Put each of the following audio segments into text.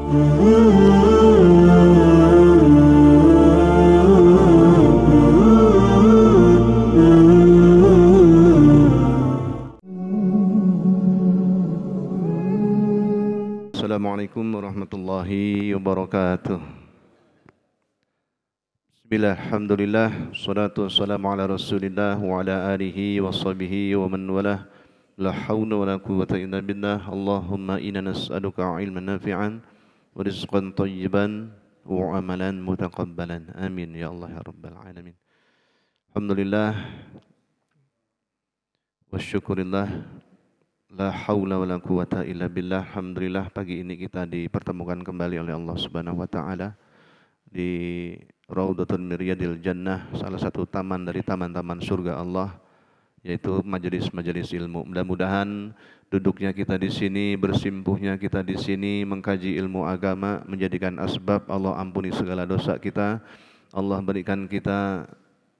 Assalamualaikum warahmatullahi wabarakatuh. Bismillah, alhamdulillah, salatu wassalamu ala rasulillah wa ala alihi wa sahbihi wa man walah. La hawla wa la quwwata illa billah. Allahumma inna nas'aluka ilman nafi'an wa rizqan tayyiban wa amalan mutaqabbalan. Amin ya Allah ya rabbal alamin. Alhamdulillah wa syukurillah. La haula wa la quwata illa billah. Alhamdulillah pagi ini kita dipertemukan kembali oleh Allah Subhanahu wa taala di Raudhatun min Riyadil Jannah, salah satu taman dari taman-taman surga Allah, yaitu majelis-majelis ilmu. Mudah-mudahan duduknya kita di sini, bersimpuhnya kita di sini mengkaji ilmu agama menjadikan asbab Allah ampuni segala dosa kita. Allah berikan kita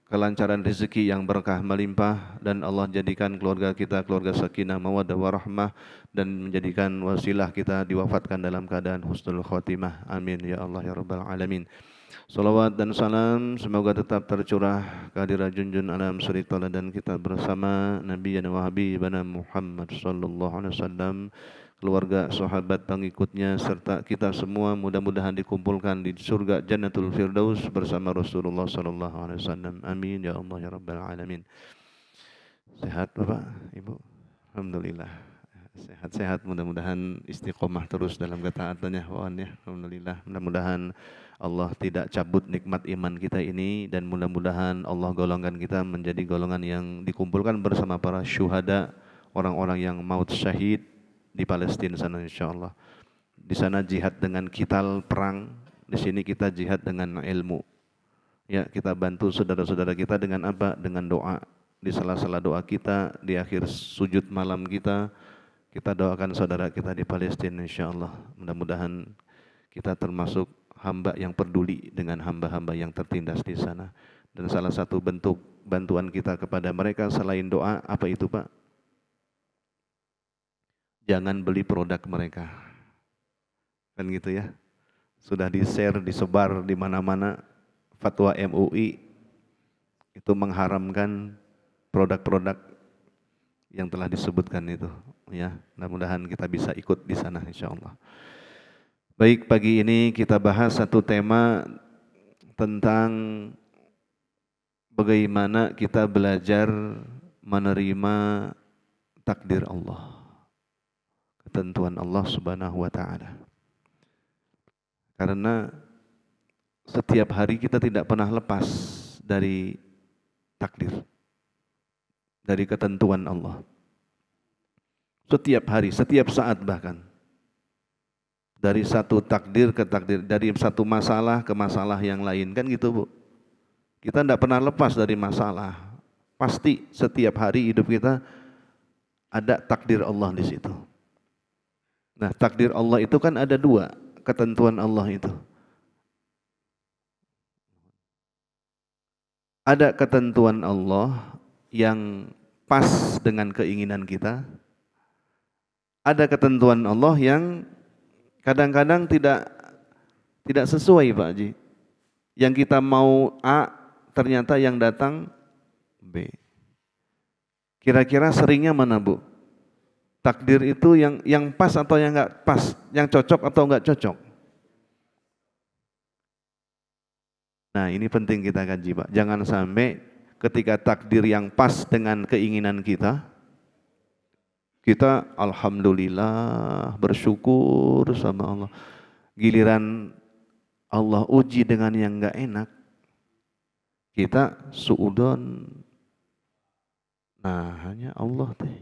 kelancaran rezeki yang berkah melimpah, dan Allah jadikan keluarga kita keluarga sakinah mawaddah warahmah, dan menjadikan wasilah kita diwafatkan dalam keadaan husnul khotimah. Amin ya Allah ya rabbal alamin. Salawat dan salam semoga tetap tercurah kehadirat junjun alam suri tauladan kita bersama Nabi wa Habibana Muhammad sallallahu alaihi wasallam, keluarga, sahabat, pengikutnya, serta kita semua mudah-mudahan dikumpulkan di surga Jannatul Firdaus bersama Rasulullah sallallahu alaihi wasallam. Amin ya Allah ya rabbal alamin. Sehat Bapak, Ibu? Alhamdulillah. Sehat-sehat, mudah-mudahan istiqomah terus dalam ketaatannya. Alhamdulillah. Mudah-mudahan Allah tidak cabut nikmat iman kita ini, dan mudah-mudahan Allah golongkan kita menjadi golongan yang dikumpulkan bersama para syuhada, orang-orang yang maut syahid di Palestina sana insyaallah. Di sana jihad dengan kital perang, di sini kita jihad dengan ilmu. Ya, kita bantu saudara-saudara kita dengan apa? Dengan doa. Di sela-sela doa kita, di akhir sujud malam kita doakan saudara kita di Palestina insyaallah. Mudah-mudahan kita termasuk hamba yang peduli dengan hamba-hamba yang tertindas di sana. Dan salah satu bentuk bantuan kita kepada mereka selain doa, apa itu Pak? Jangan beli produk mereka. Kan gitu ya. Sudah di-share, disebar di mana-mana fatwa MUI itu mengharamkan produk-produk yang telah disebutkan itu, ya. Mudah-mudahan kita bisa ikut di sana insyaallah. Baik, pagi ini kita bahas satu tema tentang bagaimana kita belajar menerima takdir Allah, ketentuan Allah Subhanahu wa taala. Karena setiap hari kita tidak pernah lepas dari takdir, dari ketentuan Allah. Setiap hari, setiap saat bahkan. Dari satu takdir ke takdir, dari satu masalah ke masalah yang lain, kan gitu Bu. Kita tidak pernah lepas dari masalah. Pasti setiap hari hidup kita ada takdir Allah di situ. Nah, takdir Allah itu kan ada dua, ketentuan Allah itu. Ada ketentuan Allah yang pas dengan keinginan kita. Ada ketentuan Allah yang kadang-kadang tidak sesuai Pak Haji. Yang kita mau A, ternyata yang datang B. Kira-kira seringnya mana Bu? Takdir itu yang pas atau yang enggak pas, yang cocok atau enggak cocok? Nah, ini penting kita kaji Pak. Jangan sampai ketika takdir yang pas dengan keinginan kita alhamdulillah bersyukur sama Allah. Giliran Allah uji dengan yang enggak enak, kita suudon. Nah, hanya Allah teh.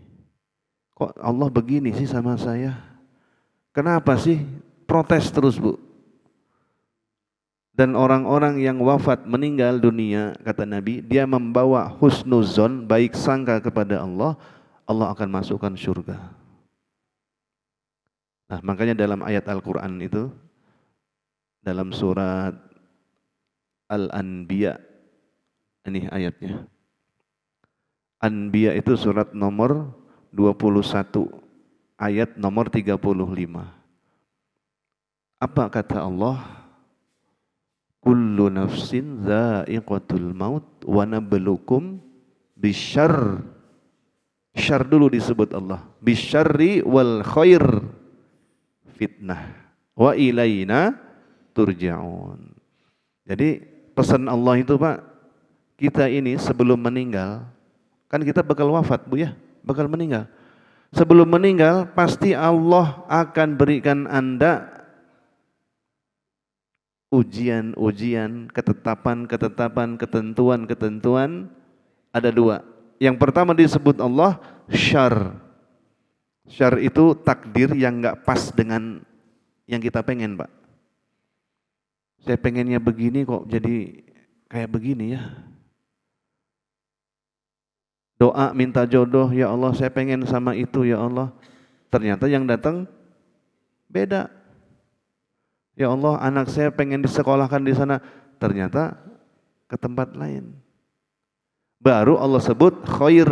Kok Allah begini sih sama saya? Kenapa sih? Protes terus Bu. Dan orang-orang yang wafat meninggal dunia, kata Nabi, dia membawa husnuzon, baik sangka kepada Allah, Allah akan masukkan surga. Nah, makanya dalam ayat Al-Quran itu, dalam surat Al-Anbiya, ini ayatnya. Anbiya itu surat nomor 21, ayat nomor 35. Apa kata Allah? Kullu nafsin dha'iqatul maut wa nabluukum bisyarr. Syarr dulu disebut Allah. Bisyarri wal khair fitnah wa ilaina turja'un. Jadi pesan Allah itu Pak, kita ini sebelum meninggal, kan kita bakal wafat Bu ya, bakal meninggal. Sebelum meninggal pasti Allah akan berikan Anda ujian-ujian, ketetapan-ketetapan, ketentuan-ketentuan. Ada dua. Yang pertama disebut Allah syarr. Syarr itu takdir yang gak pas dengan yang kita pengen Pak. Saya pengennya begini kok jadi kayak begini ya. Doa minta jodoh, ya Allah saya pengen sama itu ya Allah. Ternyata yang datang beda. Ya Allah anak saya pengen disekolahkan di sana. Ternyata ke tempat lain. Baru Allah sebut khair.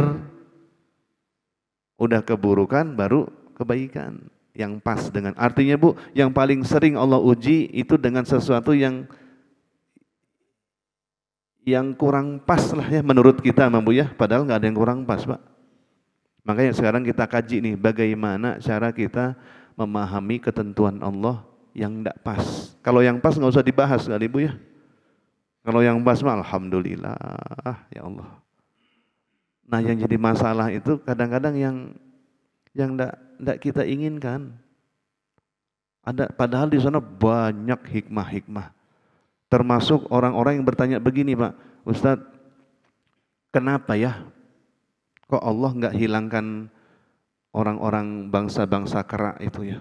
Udah keburukan baru kebaikan. Yang pas dengan, artinya Bu, yang paling sering Allah uji itu dengan sesuatu yang kurang pas lah ya menurut kita Bu ya, padahal nggak ada yang kurang pas Pak. Makanya sekarang kita kaji nih bagaimana cara kita memahami ketentuan Allah yang tidak pas. Kalau yang pas nggak usah dibahas kali Bu ya. Kalau yang pas mah alhamdulillah ya Allah. Nah yang jadi masalah itu kadang-kadang yang tidak kita inginkan. Ada padahal di sana banyak hikmah-hikmah. Termasuk orang-orang yang bertanya begini Pak, Ustadz, kenapa ya kok Allah nggak hilangkan orang-orang bangsa-bangsa kera itu ya?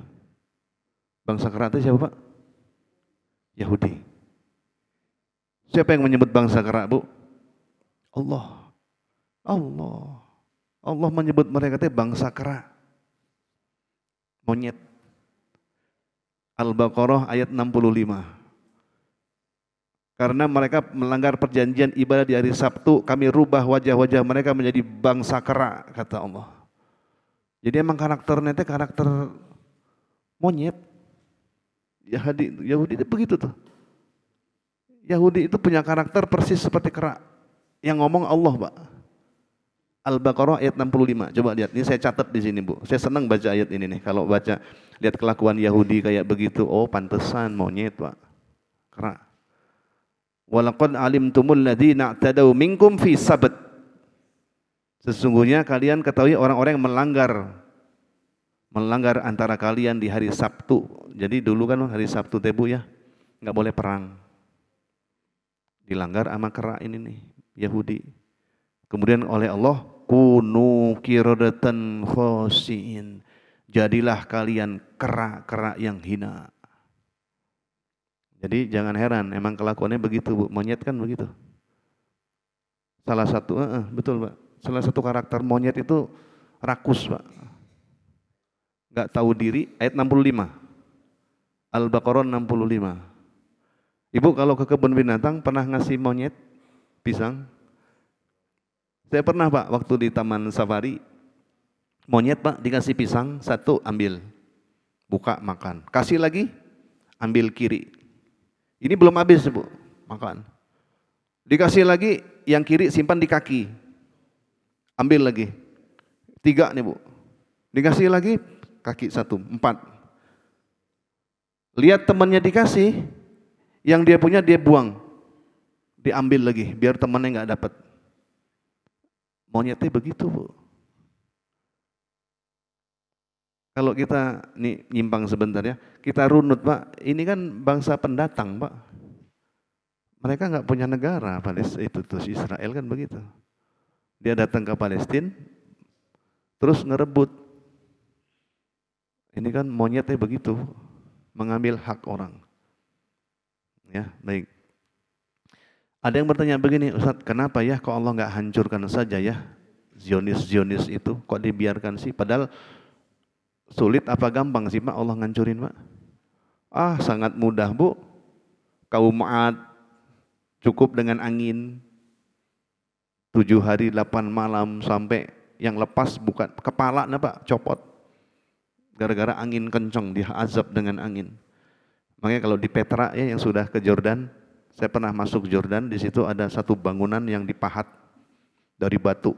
Bangsa kera itu siapa Pak? Yahudi. Siapa yang menyebut bangsa kera Bu? Allah. Allah menyebut mereka itu bangsa kera. Monyet. Al-Baqarah ayat 65. Karena mereka melanggar perjanjian ibadah di hari Sabtu, kami rubah wajah-wajah mereka menjadi bangsa kera, kata Allah. Jadi emang karakternya itu karakter monyet. Yahudi itu begitu tuh. Yahudi itu punya karakter persis seperti kera. Yang ngomong Allah Pak. Al-Baqarah ayat 65. Coba lihat, ini saya catat di sini Bu. Saya senang baca ayat ini nih. Kalau baca, lihat kelakuan Yahudi kayak begitu, oh pantesan monyet Pak. Kera. Walaqad alimtumul ladzina i'tadaw minkum fi sabt. Sesungguhnya kalian ketahui orang-orang yang melanggar antara kalian di hari Sabtu. Jadi dulu kan hari Sabtu Bu ya, nggak boleh perang. Dilanggar sama kera ini nih, Yahudi. Kemudian oleh Allah, kunu qiradatan khasiin. Jadilah kalian kera-kera yang hina. Jadi jangan heran, emang kelakuannya begitu Bu, monyet kan begitu. Salah satu, betul Pak, salah satu karakter monyet itu rakus Pak. Gak tahu diri, ayat 65. Al-Baqarah 65. Ibu kalau ke kebun binatang pernah ngasih monyet pisang? Saya pernah Pak, waktu di Taman Safari, monyet Pak dikasih pisang, satu ambil, buka makan. Kasih lagi, ambil kiri. Ini belum habis Bu, makan. Dikasih lagi, yang kiri simpan di kaki. Ambil lagi. 3 nih Bu. Dikasih lagi, kaki 1, 4. Lihat temannya dikasih, yang dia punya dia buang. Diambil lagi, biar temannya nggak dapat. Monyetnya begitu Bu. Kalau kita nih nyimpang sebentar ya, kita runut Pak, ini kan bangsa pendatang Pak. Mereka nggak punya negara, itu Israel kan begitu. Dia datang ke Palestina, terus ngerebut. Ini kan monyetnya begitu, mengambil hak orang. Ya baik. Ada yang bertanya begini, Ustadz, kenapa ya kok Allah nggak hancurkan saja ya Zionis itu, kok dibiarkan sih? Padahal sulit apa gampang sih Pak Allah ngancurin Pak? Sangat mudah Bu. Kaum Ad cukup dengan angin 7 hari 8 malam sampai yang lepas bukan kepala Pak copot. Gara-gara angin kencang, dia azab dengan angin. Makanya kalau di Petra ya yang sudah ke Jordan, saya pernah masuk Jordan, di situ ada satu bangunan yang dipahat dari batu.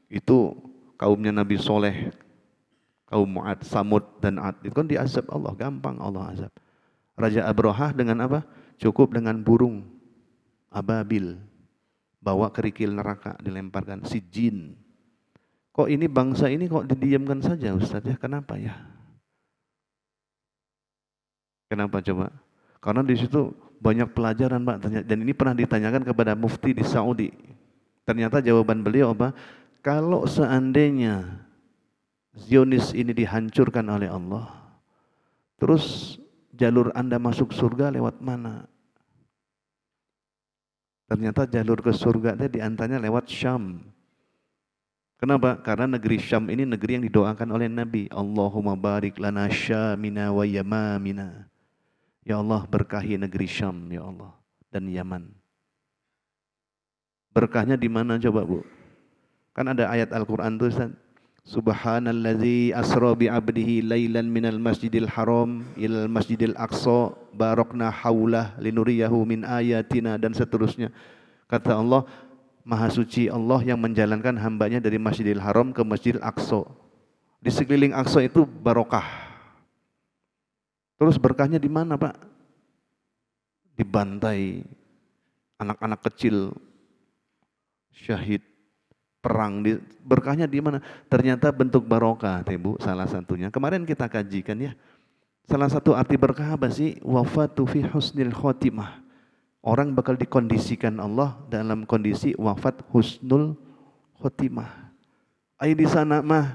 Itu kaumnya Nabi Soleh, kaum Mu'ad, Samud dan Ad. Itu kan diazab Allah, gampang Allah azab. Raja Abrahah dengan apa? Cukup dengan burung ababil, bawa kerikil neraka dilemparkan si jin. Kok ini bangsa ini kok didiamkan saja Ustaz ya? Kenapa ya? Kenapa coba? Karena di situ banyak pelajaran Pak, dan ini pernah ditanyakan kepada mufti di Saudi. Ternyata jawaban beliau apa? Kalau seandainya Zionis ini dihancurkan oleh Allah, terus jalur Anda masuk surga lewat mana? Ternyata jalur ke surga itu diantaranya lewat Syam. Kenapa? Karena negeri Syam ini negeri yang didoakan oleh Nabi. Allahumma barik lana Syamina wa Yamamina. Ya Allah berkahi negeri Syam ya Allah dan Yaman. Berkahnya di mana coba Bu? Kan ada ayat Al-Qur'an tuh Ustaz. Subhanallazi asra bi 'abdihi lailan minal masjidil haram ilal masjidil aqsa barakna haulah linuriyahu min ayatina dan seterusnya. Kata Allah, Maha suci Allah yang menjalankan hambanya dari Masjidil Haram ke Masjidil Aqsa. Di sekeliling Aqsa itu barokah. Terus berkahnya di mana Pak? Dibantai anak-anak kecil syahid perang. Berkahnya di mana? Ternyata bentuk barokah, Bu, salah satunya. Kemarin kita kajikan ya. Salah satu arti berkah apa sih? Wafatu fi husnil khotimah. Orang bakal dikondisikan Allah dalam kondisi wafat husnul khotimah. Ayo di sana mah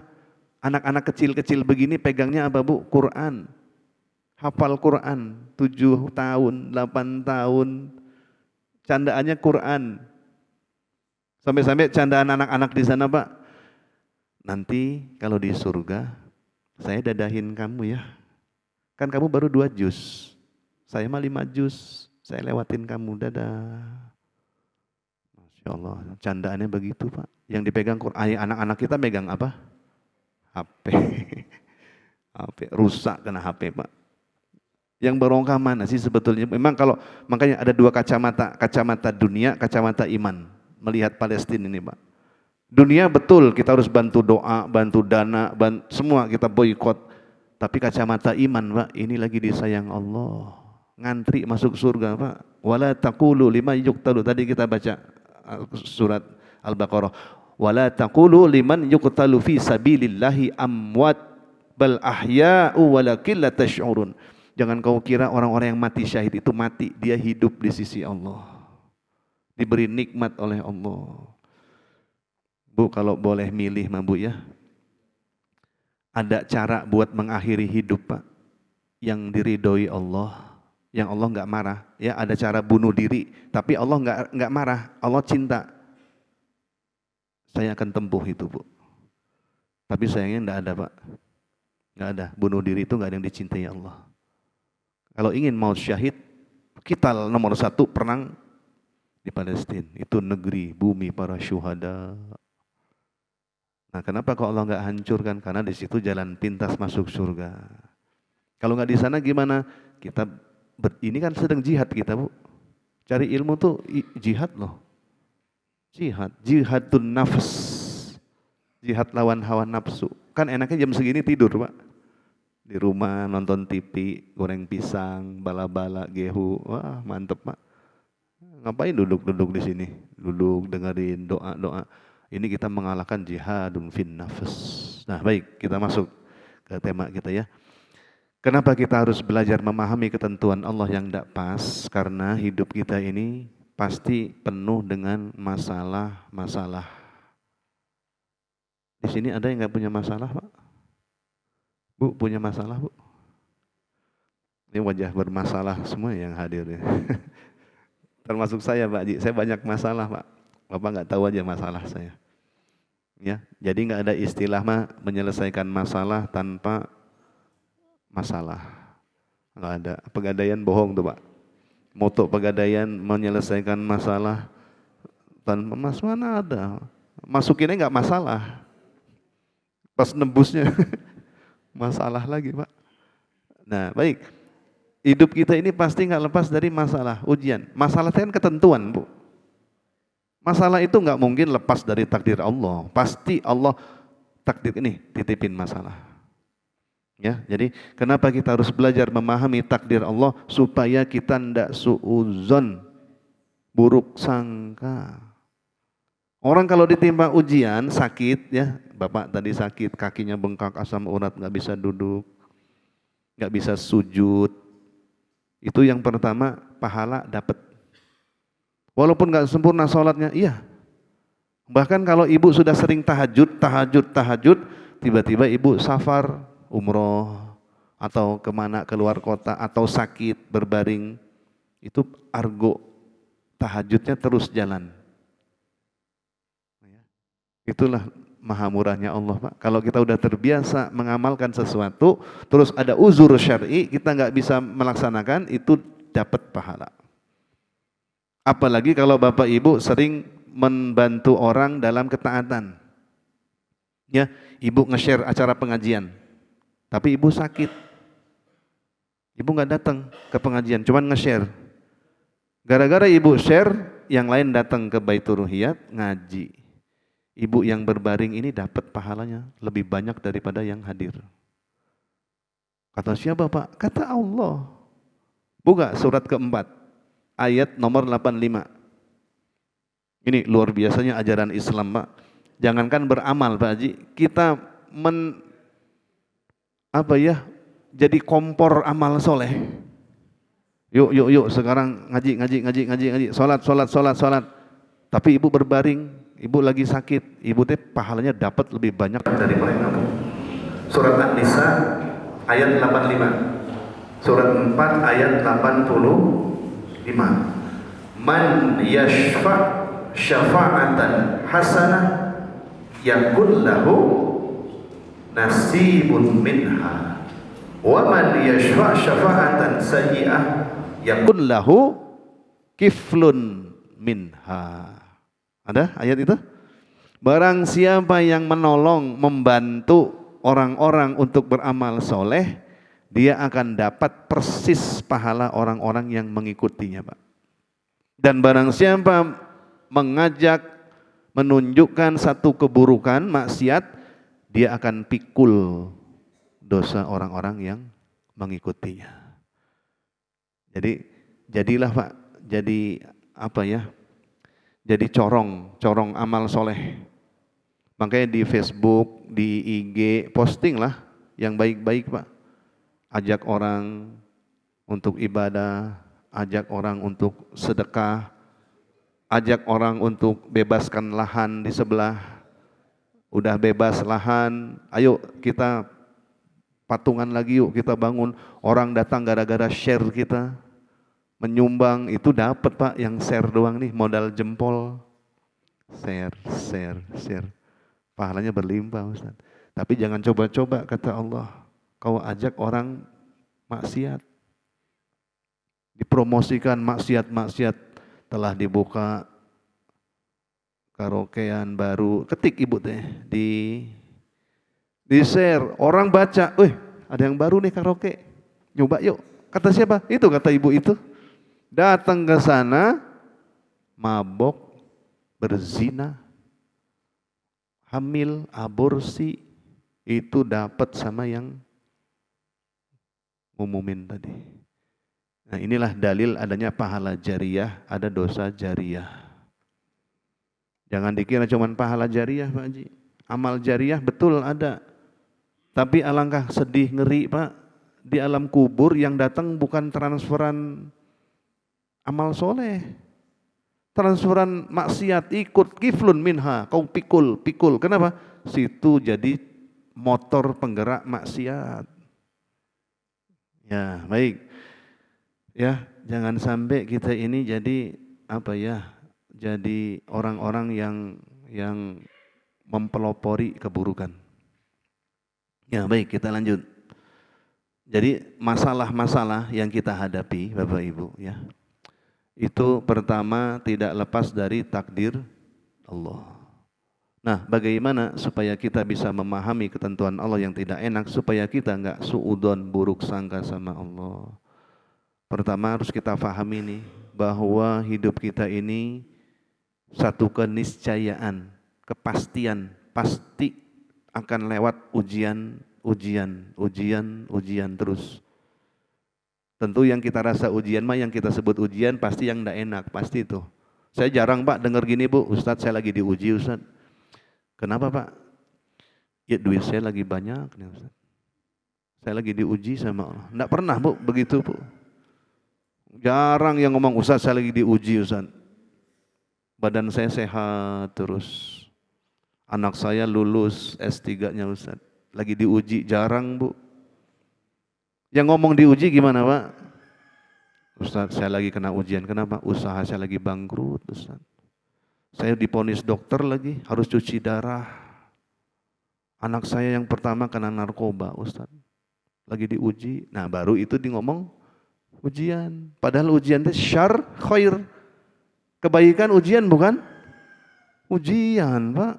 anak-anak kecil-kecil begini pegangnya apa Bu? Quran. Hafal Quran 7 tahun, 8 tahun. Candaannya Quran. Sampai-sampai candaan anak-anak di sana Pak. Nanti kalau di surga saya dadahin kamu ya. Kan kamu baru 2 juz. Saya mah 5 juz. Saya lewatin kamu, dadah. Masya Allah, candaannya begitu Pak. Yang dipegang Quran, anak-anak kita megang apa? HP. HP, rusak kena HP Pak. Yang barokah mana sih sebetulnya? Memang kalau, makanya ada 2 kacamata. Kacamata dunia, kacamata iman. Melihat Palestina ini Pak. Dunia betul, kita harus bantu doa, bantu dana, semua kita boykot. Tapi kacamata iman Pak, ini lagi disayang Allah. Ngantri masuk surga Pak. Wala taqulu liman yuqtalu. Tadi kita baca surat Al-Baqarah. Wala taqulu liman yuqtalu fi sabilillahi amwat bal ahya'u walakin la tash'urun. Jangan kau kira orang-orang yang mati syahid itu mati, dia hidup di sisi Allah. Diberi nikmat oleh Allah. Bu, kalau boleh milih mah Bu ya. Ada cara buat mengakhiri hidup Pak yang diridhoi Allah. Yang Allah nggak marah, ya ada cara bunuh diri, tapi Allah nggak marah, Allah cinta. Saya akan tempuh itu Bu. Tapi sayangnya nggak ada Pak, nggak ada. Bunuh diri itu nggak ada yang dicintai Allah. Kalau ingin maut syahid, kita nomor 1 perang di Palestina. Itu negeri, bumi para syuhada. Nah kenapa kalau Allah nggak hancurkan? Karena di situ jalan pintas masuk surga. Kalau nggak di sana gimana? Kita ini kan sedang jihad kita Bu. Cari ilmu tuh jihad loh. Jihadun nafs. Jihad lawan hawa nafsu. Kan enaknya jam segini tidur Pak. Di rumah nonton TV, goreng pisang, bala-bala, gehu. Wah mantep Pak. Ngapain duduk-duduk di sini? Duduk dengerin doa-doa. Ini kita mengalahkan jihadun fin nafs. Nah baik, kita masuk ke tema kita ya. Kenapa kita harus belajar memahami ketentuan Allah yang tidak pas? Karena hidup kita ini pasti penuh dengan masalah-masalah. Di sini ada yang nggak punya masalah, Pak? Bu, punya masalah, Bu? Ini wajah bermasalah semua yang hadir ya. Termasuk saya, Pak Haji. Saya banyak masalah, Pak. Bapak nggak tahu aja masalah saya. Ya, jadi nggak ada istilah mah menyelesaikan masalah tanpa masalah. Nggak ada. Pegadaian bohong tuh Pak. Moto pegadaian menyelesaikan masalah tanpa mana ada. Masukinnya nggak masalah. Pas nembusnya masalah lagi Pak. Nah baik. Hidup kita ini pasti nggak lepas dari masalah, ujian. Masalah itu kan ketentuan, Bu. Masalah itu nggak mungkin lepas dari takdir Allah. Pasti Allah takdir ini titipin masalah. Ya, jadi kenapa kita harus belajar memahami takdir Allah supaya kita tidak suudzon, buruk sangka. Orang kalau ditimpa ujian sakit, ya, Bapak tadi sakit, kakinya bengkak, asam urat, nggak bisa duduk, nggak bisa sujud. Itu yang pertama, pahala dapat. Walaupun nggak sempurna sholatnya, iya. Bahkan kalau ibu sudah sering tahajud, tiba-tiba ibu safar, umroh, atau kemana keluar kota, atau sakit, berbaring, itu argo tahajudnya terus jalan. Itulah maha murahnya Allah, Pak. Kalau kita udah terbiasa mengamalkan sesuatu, terus ada uzur syar'i, kita nggak bisa melaksanakan, itu dapat pahala. Apalagi kalau Bapak Ibu sering membantu orang dalam ketaatan. Ya, Ibu nge-share acara pengajian, tapi Ibu sakit. Ibu nggak datang ke pengajian, cuman nge-share. Gara-gara Ibu share, yang lain datang ke Baitur Ruhiyat ngaji. Ibu yang berbaring ini dapat pahalanya lebih banyak daripada yang hadir. Kata siapa, Pak? Kata Allah. Buka surat keempat, ayat nomor 85. Ini luar biasanya ajaran Islam, Pak. Jangankan beramal, Pak Haji, kita jadi kompor amal soleh. Yuk, sekarang ngaji, sholat. Tapi ibu berbaring, ibu lagi sakit, ibu teh pahalanya dapat lebih banyak dari mereka. Surat An-Nisa ayat 85. Surat 4 ayat 85. Man yashfa' syafa'atan hasanah yakun lahu nasibun minha. Wa man yashfa' syafa'atan sayyi'ah yakun lahu kiflun minha. Ada ayat itu? Barang siapa yang menolong, membantu orang-orang untuk beramal soleh, dia akan dapat persis pahala orang-orang yang mengikutinya, Pak. Dan barang siapa mengajak, menunjukkan satu keburukan, maksiat, dia akan pikul dosa orang-orang yang mengikutinya. Jadi jadilah, Pak, jadi jadi corong amal soleh. Makanya di Facebook, di IG, posting lah yang baik-baik, Pak. Ajak orang untuk ibadah, ajak orang untuk sedekah, ajak orang untuk bebaskan lahan di sebelah. Udah bebas lahan, ayo kita patungan lagi, yuk kita bangun. Orang datang gara-gara share kita, menyumbang, itu dapat, Pak. Yang share doang nih, modal jempol. Share. Pahalanya berlimpah, Ustaz. Tapi jangan coba-coba, kata Allah. Kau ajak orang maksiat. Dipromosikan maksiat, telah dibuka karaokean baru. Ketik ibu teh, di share, orang baca, ada yang baru nih karaoke. Nyoba yuk. Kata siapa? Itu kata ibu itu. Datang ke sana, mabok, berzina, hamil, aborsi, itu dapat sama yang ngumumin tadi. Nah, inilah dalil adanya pahala jariyah, ada dosa jariyah. Jangan dikira cuma pahala jariyah, Pak Haji. Amal jariyah betul ada. Tapi alangkah sedih, ngeri, Pak. Di alam kubur yang datang bukan transferan amal soleh, transferan maksiat, ikut kiflun minha, kau pikul. Kenapa? Situ jadi motor penggerak maksiat. Ya, baik. Ya, jangan sampai kita ini jadi jadi orang-orang yang mempelopori keburukan. Ya, baik, kita lanjut. Jadi masalah-masalah yang kita hadapi, Bapak Ibu, ya. Itu pertama tidak lepas dari takdir Allah. Nah, bagaimana supaya kita bisa memahami ketentuan Allah yang tidak enak, supaya kita enggak suudzon, buruk sangka sama Allah. Pertama harus kita pahami nih, bahwa hidup kita ini satu keniscayaan, kepastian, pasti akan lewat ujian, ujian, ujian, ujian terus. Tentu yang kita rasa ujian mah, yang kita sebut ujian pasti yang enggak enak, pasti itu. Saya jarang Pak dengar gini Bu, Ustadz saya lagi diuji Ustadz. Kenapa Pak? Ya duit saya lagi banyak nih Ustadz. Saya lagi diuji sama Allah. Enggak pernah Bu begitu Bu. Jarang yang ngomong Ustadz saya lagi diuji Ustadz. Badan saya sehat terus. Anak saya lulus S3-nya Ustadz. Lagi diuji, jarang Bu. Yang ngomong diuji gimana Pak? Ustadz saya lagi kena ujian, kenapa? Usaha saya lagi bangkrut Ustadz. Saya diponis dokter lagi, harus cuci darah. Anak saya yang pertama kena narkoba Ustadz. Lagi diuji, nah baru itu di ngomong ujian. Padahal ujian itu syar, khair. Kebaikan ujian bukan? Ujian Pak.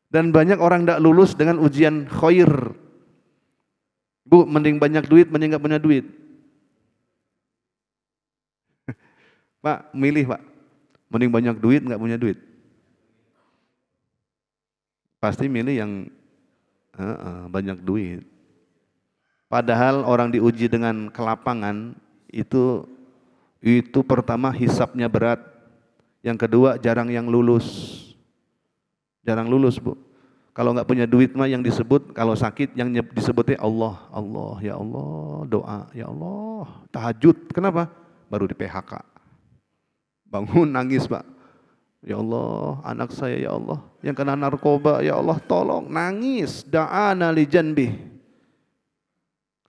Dan banyak orang tidak lulus dengan ujian khair. Bu, mending banyak duit, mending gak punya duit. Pak, milih Pak. Mending banyak duit, gak punya duit. Pasti milih yang banyak duit. Padahal orang diuji dengan kelapangan, itu pertama hisapnya berat. Yang kedua jarang yang lulus. Jarang lulus Bu. Kalau nggak punya duit mah yang disebut, kalau sakit yang disebutnya Allah, Allah, ya Allah, doa, ya Allah, tahajud. Kenapa? Baru di PHK. Bangun nangis Pak. Ya Allah, anak saya ya Allah, yang kena narkoba, ya Allah tolong, nangis. Da'ana li janbih.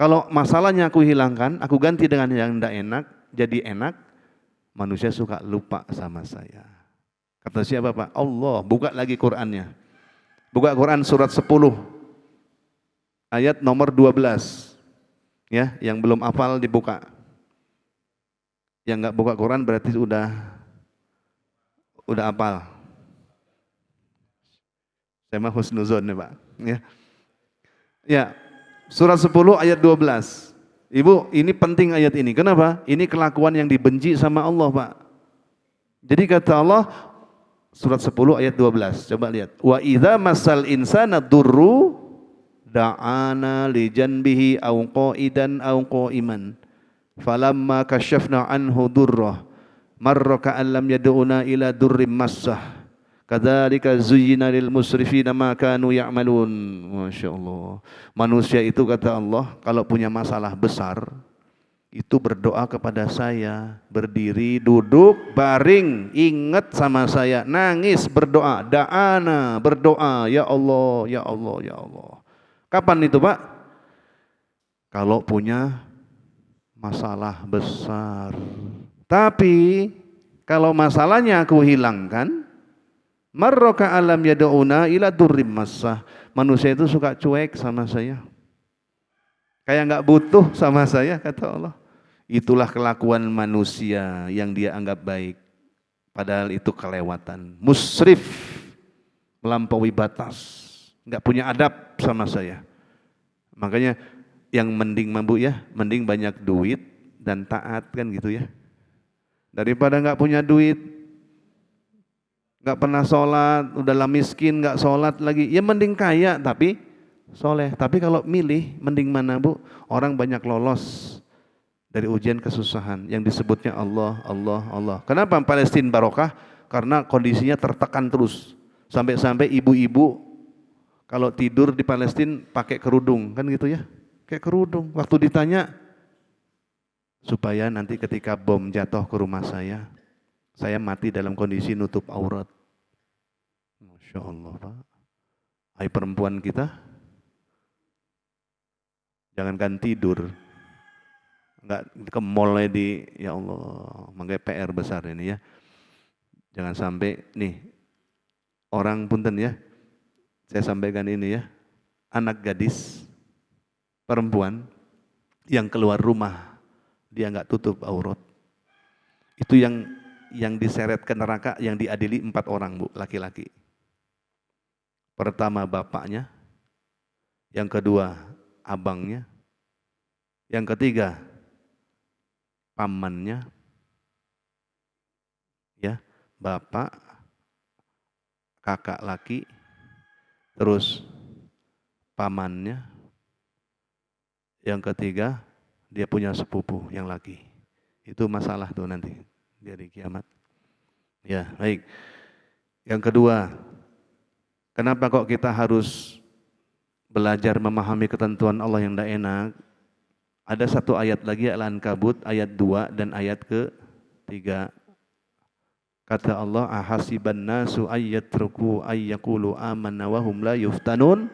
Kalau masalahnya aku hilangkan, aku ganti dengan yang tidak enak, jadi enak, manusia suka lupa sama saya. Kata siapa Pak? Allah. Buka lagi Qur'annya. Buka Quran surat 10 ayat nomor 12. Ya, yang belum hafal dibuka. Yang enggak buka Quran berarti udah hafal. Saya mah husnuzon nih Pak. Ya. Ya, surat 10 ayat 12. Ibu, ini penting ayat ini. Kenapa? Ini kelakuan yang dibenci sama Allah Pak. Jadi kata Allah, surat 10 ayat 12. Coba lihat. Wa idza masal insana durru da'ana li janbihi aw qa'idan aw qa'iman. Falamma kasyafna anhu durrah marra ka'an lam yad'una ila durrim massah. Kadzalika zuyyina lil musrifina ma kanu ya'malun. Masyaallah. Manusia itu kata Allah kalau punya masalah besar itu berdoa kepada saya, berdiri, duduk, baring, ingat sama saya, nangis, berdoa, da'ana, berdoa, ya Allah, ya Allah, ya Allah. Kapan itu Pak? Kalau punya masalah besar. Tapi kalau masalahnya aku hilangkan, marroka alam yad'una ila durrim massah. Manusia itu suka cuek sama saya. Kayak enggak butuh sama saya, kata Allah. Itulah kelakuan manusia yang dia anggap baik. Padahal itu kelewatan. Musrif, melampaui batas. Enggak punya adab sama saya. Makanya yang mending mampu ya, mending banyak duit dan taat kan gitu ya. Daripada enggak punya duit, enggak pernah sholat, udahlah miskin, enggak sholat lagi. Ya mending kaya tapi soleh. Tapi kalau milih, mending mana Bu? Orang banyak lolos dari ujian kesusahan yang disebutnya Allah, Allah, Allah. Kenapa Palestina barokah? Karena kondisinya tertekan terus. Sampai-sampai ibu-ibu kalau tidur di Palestina pakai kerudung, kan gitu ya? Kayak kerudung. Waktu ditanya, supaya nanti ketika bom jatuh ke rumah saya mati dalam kondisi nutup aurat. Masya Allah Pak. Hai perempuan kita, jangankan tidur, enggak ke mallnya ya Allah, makanya PR besar ini ya. Jangan sampai nih orang punten ya, saya sampaikan ini ya, anak gadis perempuan yang keluar rumah dia enggak tutup aurat, itu yang diseret ke neraka, yang diadili 4 orang Bu, laki-laki. Pertama bapaknya, yang kedua abangnya, yang ketiga pamannya, ya, bapak, kakak laki, terus pamannya, yang ketiga dia punya sepupu yang laki. Itu masalah tuh nanti di hari kiamat. Ya, baik. Yang kedua, kenapa kok kita harus belajar memahami ketentuan Allah yang tidak enak? Ada satu ayat lagi, Al-Ankabut ayat 2 dan ayat ke-3. Kata Allah, ahasiban nasu ayyatruku ayyakulu amanna wa hum la yuftanun.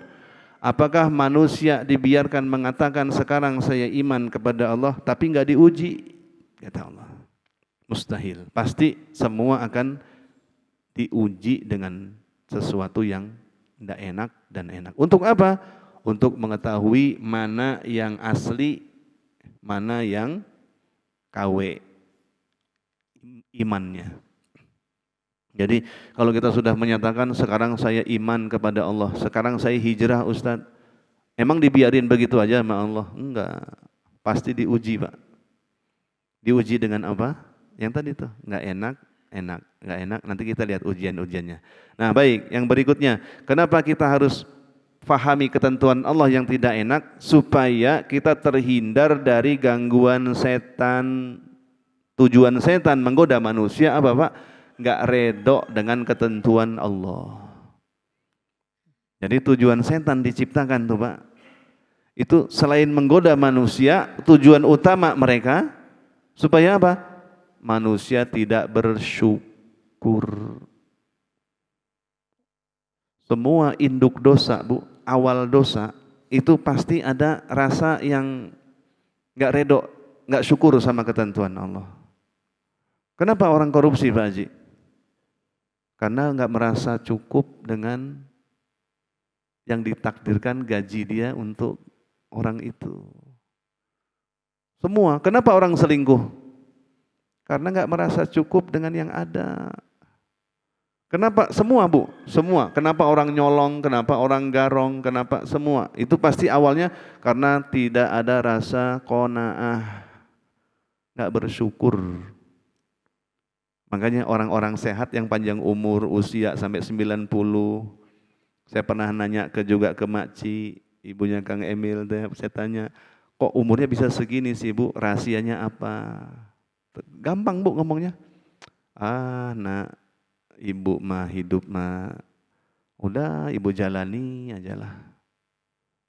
Apakah manusia dibiarkan mengatakan sekarang saya iman kepada Allah tapi enggak diuji? Kata Allah. Mustahil. Pasti semua akan diuji dengan sesuatu yang tidak enak dan enak. Untuk apa? Untuk mengetahui mana yang asli, mana yang KW imannya. Jadi kalau kita sudah menyatakan sekarang saya iman kepada Allah, sekarang saya hijrah Ustadz, emang dibiarin begitu aja sama Allah? Enggak, pasti diuji Pak. Diuji dengan apa? Yang tadi tuh, enggak enak, enggak enak, nanti kita lihat ujian-ujiannya. Nah baik, yang berikutnya, kenapa kita harus fahami ketentuan Allah yang tidak enak? Supaya kita terhindar dari gangguan setan. Tujuan setan menggoda manusia apa Pak? Enggak redok dengan ketentuan Allah. Jadi tujuan setan diciptakan tuh Pak. Itu selain menggoda manusia, tujuan utama mereka supaya apa? Manusia tidak bersyukur. Semua induk dosa Bu, awal dosa itu pasti ada rasa yang enggak redok, enggak syukur sama ketentuan Allah. Kenapa orang korupsi Pak Haji? Karena enggak merasa cukup dengan yang ditakdirkan gaji dia untuk orang itu. Semua. Kenapa orang selingkuh? Karena enggak merasa cukup dengan yang ada. Kenapa? Semua Bu, semua. Kenapa orang nyolong, kenapa orang garong, kenapa semua. Itu pasti awalnya karena tidak ada rasa qanaah. Enggak bersyukur. Makanya orang-orang sehat yang panjang umur, usia sampai 90. Saya pernah nanya juga ke Makci, ibunya Kang Emil, saya tanya, kok umurnya bisa segini sih Bu, rahasianya apa? Gampang Bu ngomongnya. Nak, ibu mah hidup mah, udah ibu jalani aja lah.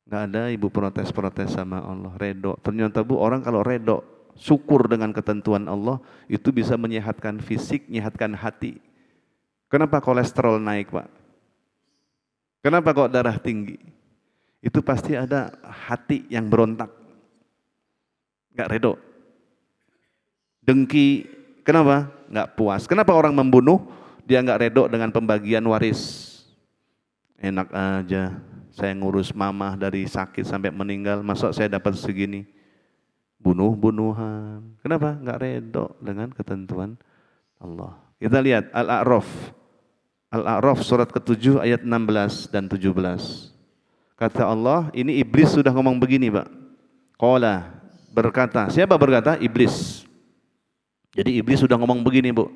Gak ada ibu protes-protes sama Allah, redok. Ternyata Bu, orang kalau redok, syukur dengan ketentuan Allah, itu bisa menyehatkan fisik, menyehatkan hati. Kenapa kolesterol naik Pak? Kenapa kok darah tinggi? Itu pasti ada hati yang berontak. Gak redok. Dengki, kenapa? Gak puas. Kenapa orang membunuh? Dia gak redok dengan pembagian waris. Enak aja, saya ngurus mamah dari sakit sampai meninggal, masa saya dapat segini? Bunuh-bunuhan. Kenapa? Enggak redok dengan ketentuan Allah. Kita lihat Al-A'raf. Al-A'raf surat ke-7 ayat 16 dan 17. Kata Allah, ini iblis sudah ngomong begini Pak. Qala, berkata. Siapa berkata? Iblis. Jadi iblis sudah ngomong begini Bu.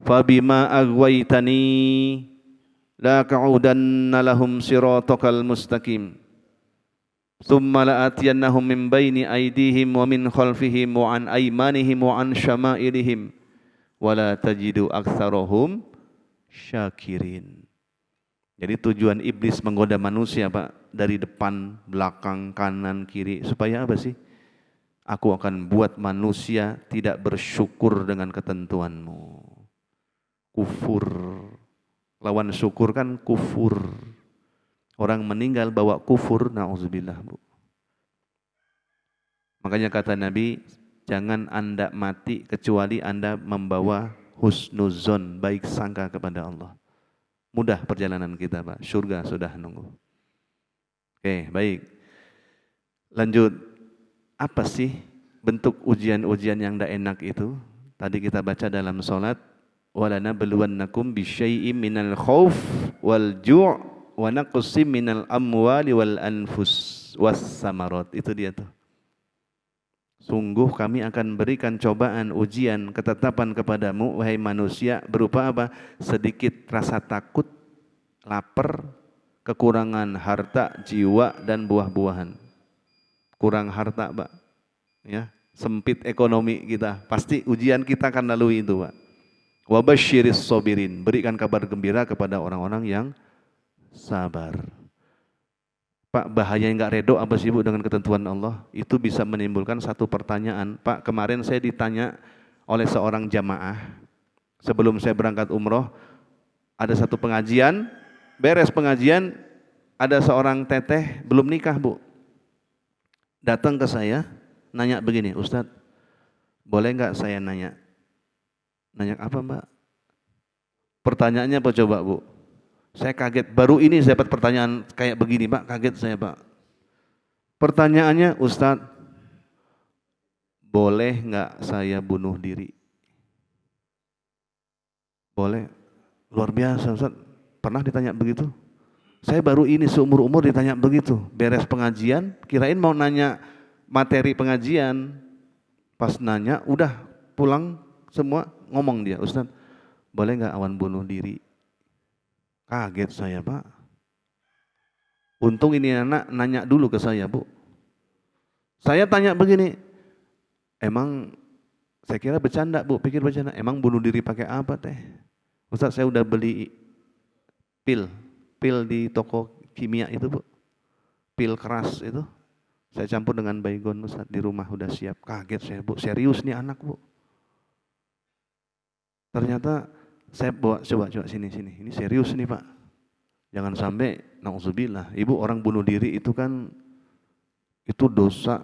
Fabima aghwaytani la ka'udanna lahum siratakal mustaqim. Tsumma la'atiyannahum min baini aydihim wa min khalfihim wa an aymanihim wa an syama'ilihim wa la tajidu aktsarahum syakirin. Jadi tujuan iblis menggoda manusia Pak, dari depan, belakang, kanan, kiri, supaya apa sih? Aku akan buat manusia tidak bersyukur dengan ketentuanmu. Kufur. Lawan syukur kan kufur. Orang meninggal bawa kufur, na'udzubillah Bu. Makanya kata Nabi, jangan Anda mati kecuali Anda membawa husnuzon, baik sangka kepada Allah. Mudah perjalanan kita Pak, surga sudah nunggu. Oke, baik. Lanjut, apa sih bentuk ujian-ujian yang tidak enak itu? Tadi kita baca dalam sholat, وَلَنَبْلُوَنَّكُمْ بِشَيْءٍ مِنَ الْخَوْفِ وَالْجُوعِ wa naqsim minal amwali wal anfus was samarat. Itu dia tuh. Sungguh kami akan berikan cobaan, ujian, ketetapan kepadamu, wahai manusia, berupa apa? Sedikit rasa takut, lapar, kekurangan harta, jiwa, dan buah-buahan. Kurang harta, Pak. Ya, sempit ekonomi kita. Pasti ujian kita akan lalui itu, Pak. Wabasyiris sobirin. Berikan kabar gembira kepada orang-orang yang sabar. Pak, bahaya nggak redo apa sih Bu dengan ketentuan Allah? Itu bisa menimbulkan satu pertanyaan. Pak, kemarin saya ditanya oleh seorang jamaah sebelum saya berangkat umroh, ada satu pengajian, beres pengajian, ada seorang teteh belum nikah Bu, datang ke saya, nanya begini, Ustadz, boleh nggak saya nanya? Nanya apa Mbak? Pertanyaannya apa coba Bu? Saya kaget, baru ini saya dapat pertanyaan kayak begini Pak, kaget saya Pak. Pertanyaannya, Ustadz, boleh nggak saya bunuh diri? Boleh. Luar biasa Ustadz, pernah ditanya begitu? Saya baru ini seumur-umur ditanya begitu. Beres pengajian, kirain mau nanya materi pengajian. Pas nanya, udah pulang semua ngomong dia, Ustadz, boleh nggak awan bunuh diri? Kaget saya Pak. Untung ini anak nanya dulu ke saya Bu. Saya tanya begini, emang saya kira bercanda Bu, pikir bercanda. Emang bunuh diri pakai apa teh? Ustadz, saya udah beli pil di toko kimia itu Bu. Pil keras itu. Saya campur dengan baygon Ustadz, di rumah udah siap. Kaget saya Bu, serius nih anak Bu. Ternyata saya bawa, coba sini. Ini serius nih Pak. Jangan sampai na'udzubillah. Ibu, orang bunuh diri itu kan itu dosa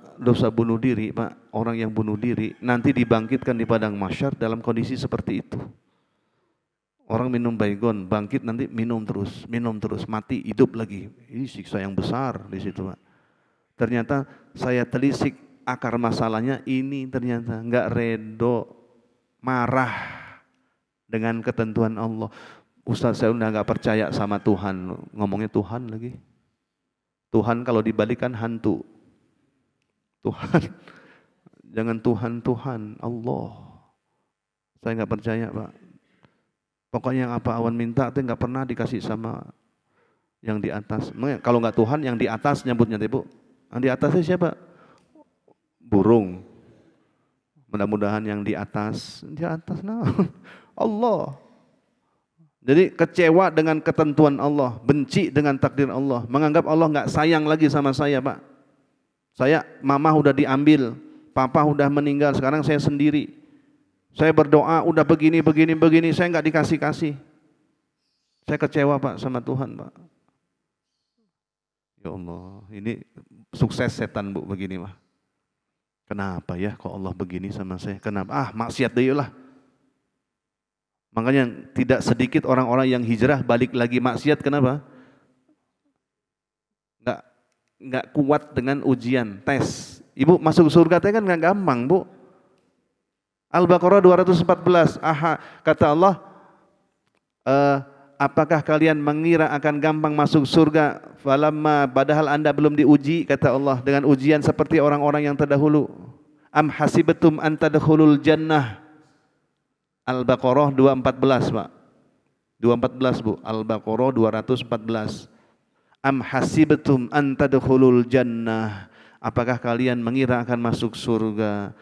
bunuh diri Pak. Orang yang bunuh diri nanti dibangkitkan di padang mahsyar dalam kondisi seperti itu. Orang minum baygon, bangkit nanti minum terus, mati, hidup lagi. Ini siksa yang besar di situ Pak. Ternyata saya telisik akar masalahnya ini, ternyata nggak redo, marah dengan ketentuan Allah. Ustaz, saya udah nggak percaya sama Tuhan, ngomongnya Tuhan lagi. Tuhan kalau dibalikan hantu. Tuhan, jangan Tuhan, Allah. Saya nggak percaya Pak. Pokoknya yang apa awan minta itu nggak pernah dikasih sama yang di atas. Kalau nggak Tuhan, yang di atas nyebutnya Bu. Yang di atasnya siapa? Burung. Mudah-mudahan yang di atas nah. Allah. Jadi kecewa dengan ketentuan Allah, benci dengan takdir Allah, menganggap Allah nggak sayang lagi sama saya Pak. Saya, mama udah diambil, papa udah meninggal, sekarang saya sendiri. Saya berdoa udah begini, saya nggak dikasih. Saya kecewa Pak sama Tuhan Pak. Ya Allah, ini sukses setan Bu begini mah. Kenapa ya kok Allah begini sama saya? Kenapa? Maksiat deh lah. Makanya tidak sedikit orang-orang yang hijrah balik lagi maksiat, kenapa? Nggak kuat dengan ujian, tes. Ibu masuk surga kan nggak gampang Bu. Al-Baqarah 214. Kata Allah, apakah kalian mengira akan gampang masuk surga? Falamma, padahal anda belum diuji, kata Allah, dengan ujian seperti orang-orang yang terdahulu. Am hasibatum an tadkhulul jannah. Al-Baqarah 214 Pak. 214 Bu. Al-Baqarah 214. Am hasibatum an tadkhulul jannah. Apakah kalian mengira akan masuk surga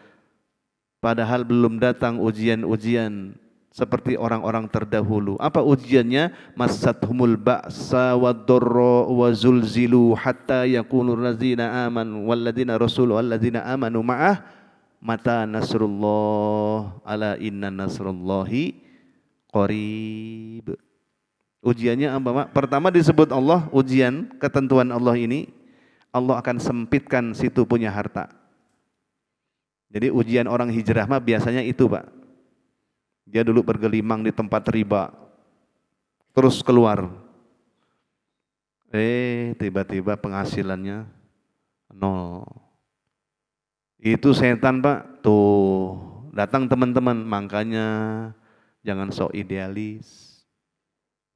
padahal belum datang ujian-ujian seperti orang-orang terdahulu? Apa ujiannya? Massathumul ba'sa wad-dharra wa zulzilu hatta yakunur ladzina amanu walladzina rasulu walladzina amanu ma'ah mata nasrullah ala inna nasrullahi qarib. Ujiannya apa Pak? Pertama disebut Allah, ujian ketentuan Allah ini, Allah akan sempitkan situ punya harta. Jadi ujian orang hijrah mah biasanya itu Pak. Dia dulu bergelimang di tempat riba, terus keluar. Tiba-tiba penghasilannya nol. Itu setan Pak. Tuh, datang teman-teman, makanya jangan sok idealis.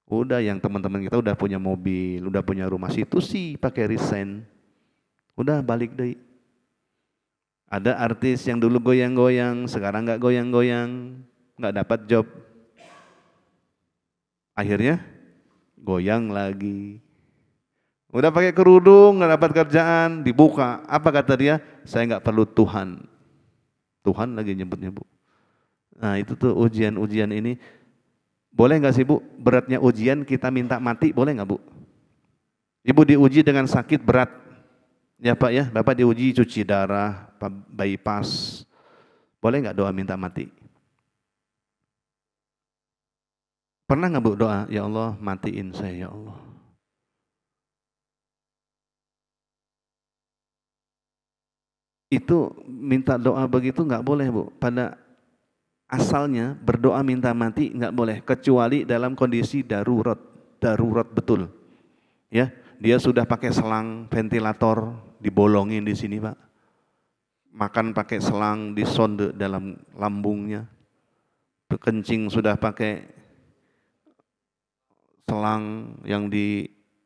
Udah yang teman-teman kita udah punya mobil, udah punya rumah, situ sih pakai resign. Udah balik deh. Ada artis yang dulu goyang-goyang, sekarang nggak goyang-goyang, nggak dapat job. Akhirnya goyang lagi. Udah pakai kerudung, nggak dapat kerjaan, dibuka. Apa kata dia? Saya nggak perlu Tuhan. Tuhan lagi nyebut-nyebut. Nah itu tuh ujian-ujian ini. Boleh nggak sih Bu, beratnya ujian kita minta mati, boleh nggak Bu? Ibu diuji dengan sakit berat. Ya Pak ya, Bapak diuji cuci darah, bypass. Boleh nggak doa minta mati? Pernah nggak Bu doa, ya Allah matiin saya ya Allah. Itu minta doa begitu nggak boleh Bu. Pada asalnya berdoa minta mati nggak boleh, kecuali dalam kondisi darurat, darurat betul. Ya, dia sudah pakai selang ventilator dibolongin di sini Pak. Makan pakai selang disonde dalam lambungnya. Kencing sudah pakai selang yang ditabung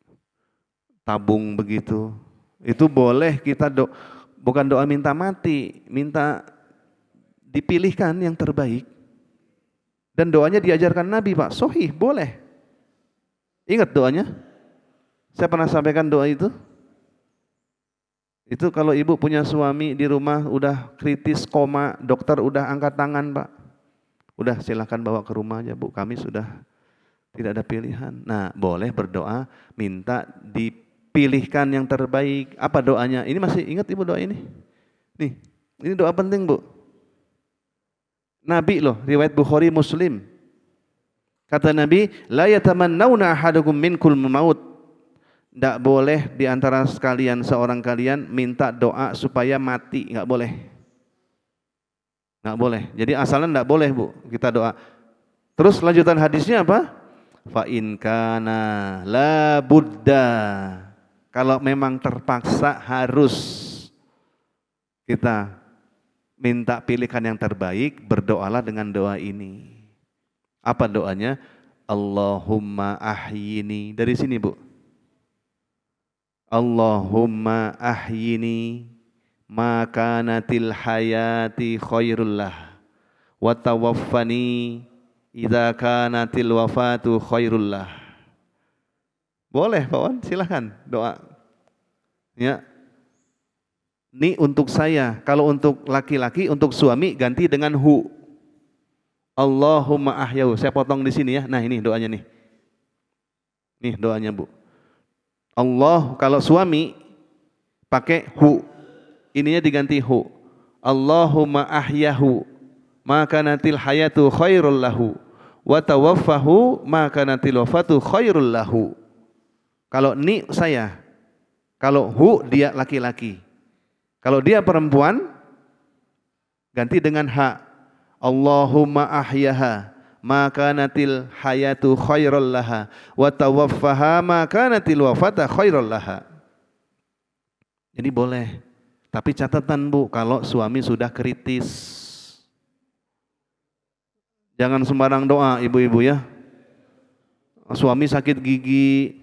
begitu. Itu boleh kita bukan doa minta mati, minta dipilihkan yang terbaik. Dan doanya diajarkan Nabi Pak, sahih, boleh. Ingat doanya? Saya pernah sampaikan doa itu. Itu kalau ibu punya suami di rumah udah kritis koma, dokter udah angkat tangan Pak. Udah silahkan bawa ke rumah aja Bu, kami sudah tidak ada pilihan. Nah boleh berdoa, minta dipilihkan yang terbaik. Apa doanya? Ini masih ingat ibu doa ini? Nih, ini doa penting Bu. Nabi loh, riwayat Bukhari Muslim. Kata Nabi, la yatamannawna ahadukum minkul maut. Tidak boleh di antara sekalian seorang kalian minta doa supaya mati, enggak boleh. Enggak boleh. Jadi asalnya enggak boleh, Bu, kita doa. Terus lanjutan hadisnya apa? Fa in kana la budda. Kalau memang terpaksa harus kita minta pilihkan yang terbaik, berdoalah dengan doa ini. Apa doanya? Allahumma ahyini. Dari sini Bu. Allahumma ahyini ma kanatil hayati khairullah wa tawaffani idza kanatil wafatu khairullah. Boleh Pak Wan, silakan doa. Ya. Ini untuk saya, kalau untuk laki-laki, untuk suami ganti dengan hu. Allahumma ahyahu. Saya potong di sini ya. Nah ini doanya nih. Nih doanya Bu. Allah kalau suami pakai hu. Ininya diganti hu. Allahumma ahyahu maka natil hayatu khairul lahu wa tawaffahu maka natil wafatu khairul lahu. Kalau ni saya. Kalau hu dia laki-laki. Kalau dia perempuan ganti dengan ha. Allahumma ahyaha maka natil hayatu khairul laha wa tawaffaha maka natil wafata khairul laha. Jadi boleh. Tapi catatan Bu, kalau suami sudah kritis. Jangan sembarang doa ibu-ibu ya. Suami sakit gigi.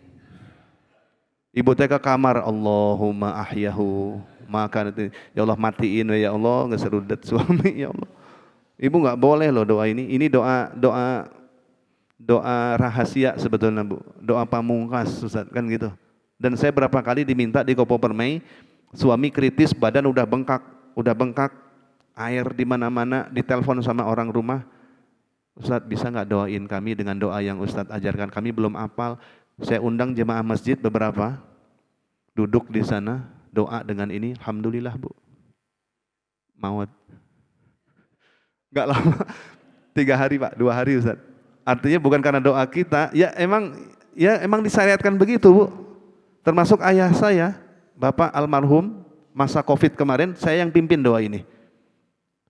Ibu teh ke kamar, Allahumma ahyahu maka ya Allah matiin ya Allah, nggak serudet suami ya Allah. Ibu nggak boleh loh doa ini. Ini doa rahasia sebetulnya Bu. Doa pamungkas Ustaz kan gitu. Dan saya berapa kali diminta di Kopo Permai, suami kritis badan udah bengkak, air di mana-mana, ditelepon sama orang rumah. Ustaz bisa nggak doain kami dengan doa yang Ustaz ajarkan? Kami belum hafal. Saya undang jemaah masjid beberapa, duduk di sana, doa dengan ini, alhamdulillah Bu. Maut. Enggak lama, 3 hari Pak, 2 hari Ustaz. Artinya bukan karena doa kita, ya emang disyariatkan begitu Bu. Termasuk ayah saya, Bapak almarhum, masa Covid kemarin, saya yang pimpin doa ini.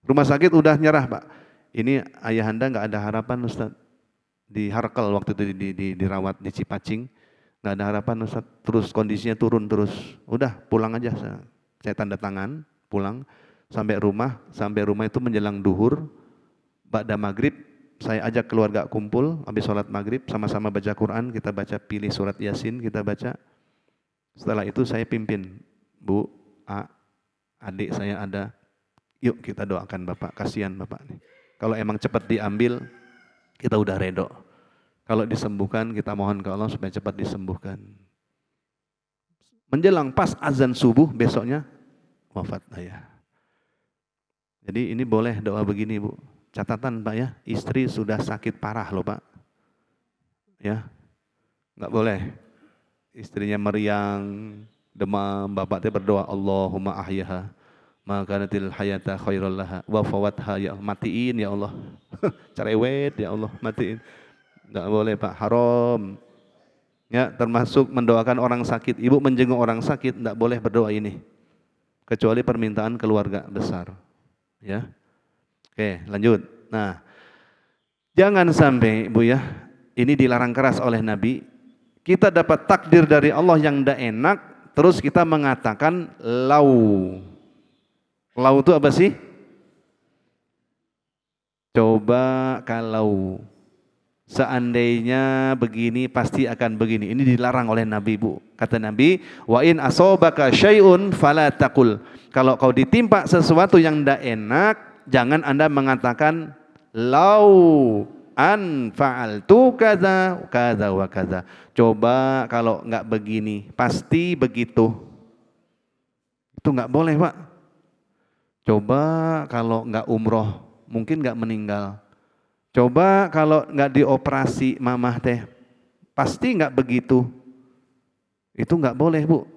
Rumah sakit udah nyerah Pak. Ini ayahanda nggak ada harapan Ustaz. Di Harkel waktu itu dirawat di Cipacing, nggak ada harapan Ustaz. Terus kondisinya turun terus. Udah pulang aja saya tanda tangan, pulang sampai rumah itu menjelang duhur, ba'da maghrib saya ajak keluarga kumpul, habis sholat maghrib sama-sama baca Quran, kita baca pilih surat Yasin kita baca. Setelah itu saya pimpin, Bu, adik saya ada, Yuk kita doakan Bapak, kasihan Bapak nih. Kalau emang cepat diambil, kita udah redo. Kalau disembuhkan, kita mohon ke Allah supaya cepat disembuhkan. Menjelang pas azan subuh besoknya wafat ayah. Jadi ini boleh doa begini Bu. Catatan Pak ya, istri sudah sakit parah loh Pak. Ya, nggak boleh. Istrinya meriang, demam, Bapak teh berdoa Allahumma ahyaha makanatil hayata khairul laha wa fawatha ya matiin ya Allah. Cerewet ya Allah, matiin. Nggak boleh Pak, haram. Ya, termasuk mendoakan orang sakit. Ibu menjenguk orang sakit, nggak boleh berdoa ini. Kecuali permintaan keluarga besar. Ya. Oke, lanjut. Nah, jangan sampai Bu ya, ini dilarang keras oleh Nabi. Kita dapat takdir dari Allah yang tidak enak, terus kita mengatakan lau. Lau itu apa sih? Coba kalau seandainya begini pasti akan begini. Ini dilarang oleh Nabi Bu. Kata Nabi, wa in asobaka syai'un fala taqul. Kalau kau ditimpa sesuatu yang tidak enak, jangan Anda mengatakan lau an fa'altu kadza kadza wa kadza. Coba kalau enggak begini, pasti begitu. Itu enggak boleh, Pak. Coba kalau enggak umroh, mungkin enggak meninggal. Coba kalau enggak dioperasi mamah teh, pasti enggak begitu. Itu enggak boleh, Bu.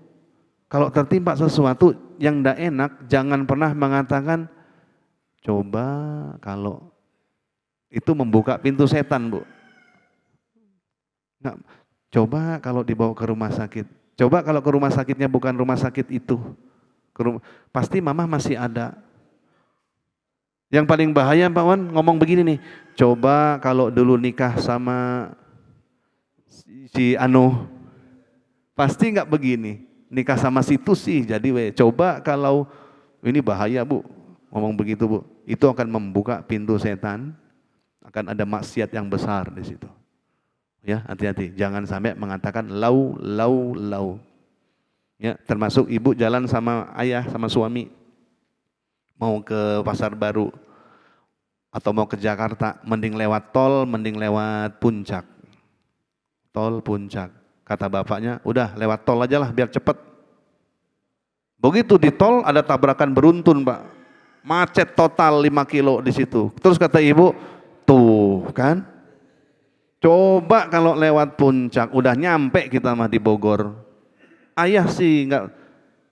Kalau tertimpa sesuatu yang enggak enak, jangan pernah mengatakan coba kalau itu membuka pintu setan, Bu. Nggak, coba kalau dibawa ke rumah sakit. Coba kalau ke rumah sakitnya bukan rumah sakit itu. Pasti mamah masih ada. Yang paling bahaya Pak Wan ngomong begini nih. Coba kalau dulu nikah sama si Anu. Pasti nggak begini. Nikah sama situ sih jadi we. Coba kalau ini bahaya Bu. Ngomong begitu Bu. Itu akan membuka pintu setan. Akan ada maksiat yang besar di situ. Ya, hati-hati. Jangan sampai mengatakan lau. Ya, termasuk ibu jalan sama ayah, sama suami. Mau ke Pasar Baru atau mau ke Jakarta, mending lewat tol, mending lewat puncak. Tol puncak. Kata bapaknya, udah lewat tol aja lah biar cepet. Begitu di tol ada tabrakan beruntun Pak. Macet total 5 kilo di situ. Terus kata ibu, tuh kan, coba kalau lewat puncak, udah nyampe kita mah di Bogor. Ayah sih enggak,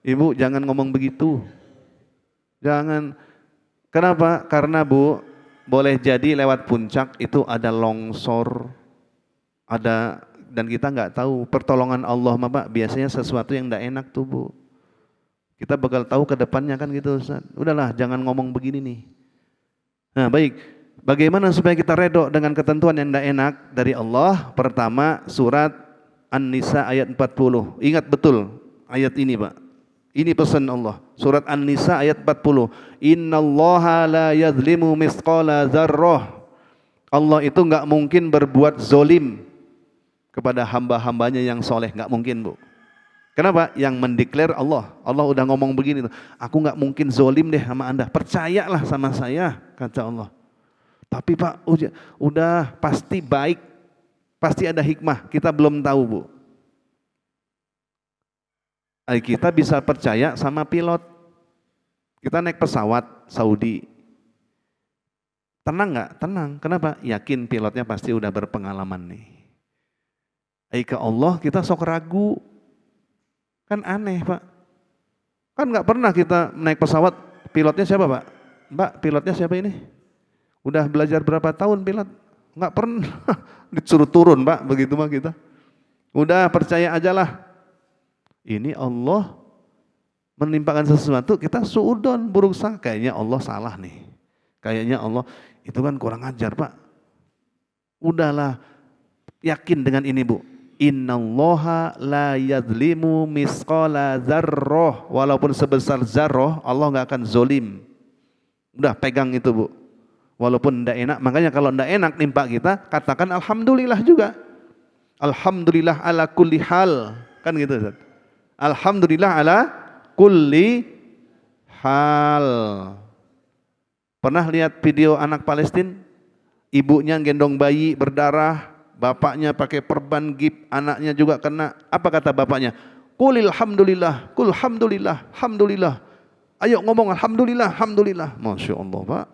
ibu jangan ngomong begitu. Jangan, kenapa? Karena Bu, boleh jadi lewat puncak itu ada longsor, ada, dan kita enggak tahu pertolongan Allah mah Pak, biasanya sesuatu yang enggak enak tuh Bu. Kita bakal tahu ke depannya kan gitu Ustaz. Udahlah, jangan ngomong begini nih. Nah baik, bagaimana supaya kita redho dengan ketentuan yang tidak enak dari Allah? Pertama, surat An-Nisa ayat 40. Ingat betul ayat ini Pak. Ini pesan Allah. Surat An-Nisa ayat 40. Innallaha la yadhlimu misqala dzarrah. Allah itu enggak mungkin berbuat zolim kepada hamba-hambanya yang soleh. Enggak mungkin Bu. Kenapa? Yang mendeklar Allah. Allah udah ngomong begini tuh. Aku enggak mungkin zolim deh sama Anda. Percayalah sama saya, kata Allah. Tapi Pak, udah pasti baik, pasti ada hikmah. Kita belum tahu Bu. Kita bisa percaya sama pilot. Kita naik pesawat Saudi. Tenang nggak? Tenang. Kenapa? Yakin pilotnya pasti udah berpengalaman nih. Ke Allah kita sok ragu. Kan aneh Pak. Kan nggak pernah kita naik pesawat. Pilotnya siapa Pak? Mbak, pilotnya siapa ini? Udah belajar berapa tahun pilot? Enggak pernah. Disuruh turun Pak, begitu mah kita. Udah percaya aja lah. Ini Allah menimpakan sesuatu, kita suudon, buruk sangka. Kayaknya Allah salah nih. Kayaknya Allah, itu kan kurang ajar Pak. Udahlah, yakin dengan ini Bu. Innallaha la yadlimu misqala dzarrah. Walaupun sebesar zarrah, Allah enggak akan zolim. Udah pegang itu Bu. Walaupun tidak enak, makanya kalau tidak enak nimpa kita, katakan alhamdulillah juga. Alhamdulillah ala kulli hal. Kan gitu Ustaz. Alhamdulillah ala kulli hal. Pernah lihat video anak Palestina? Ibunya gendong bayi berdarah, bapaknya pakai perban gip, anaknya juga kena. Apa kata bapaknya? Qulil hamdulillah, qul hamdulillah, hamdulillah. Ayo ngomong alhamdulillah, alhamdulillah. Masya Allah Pak.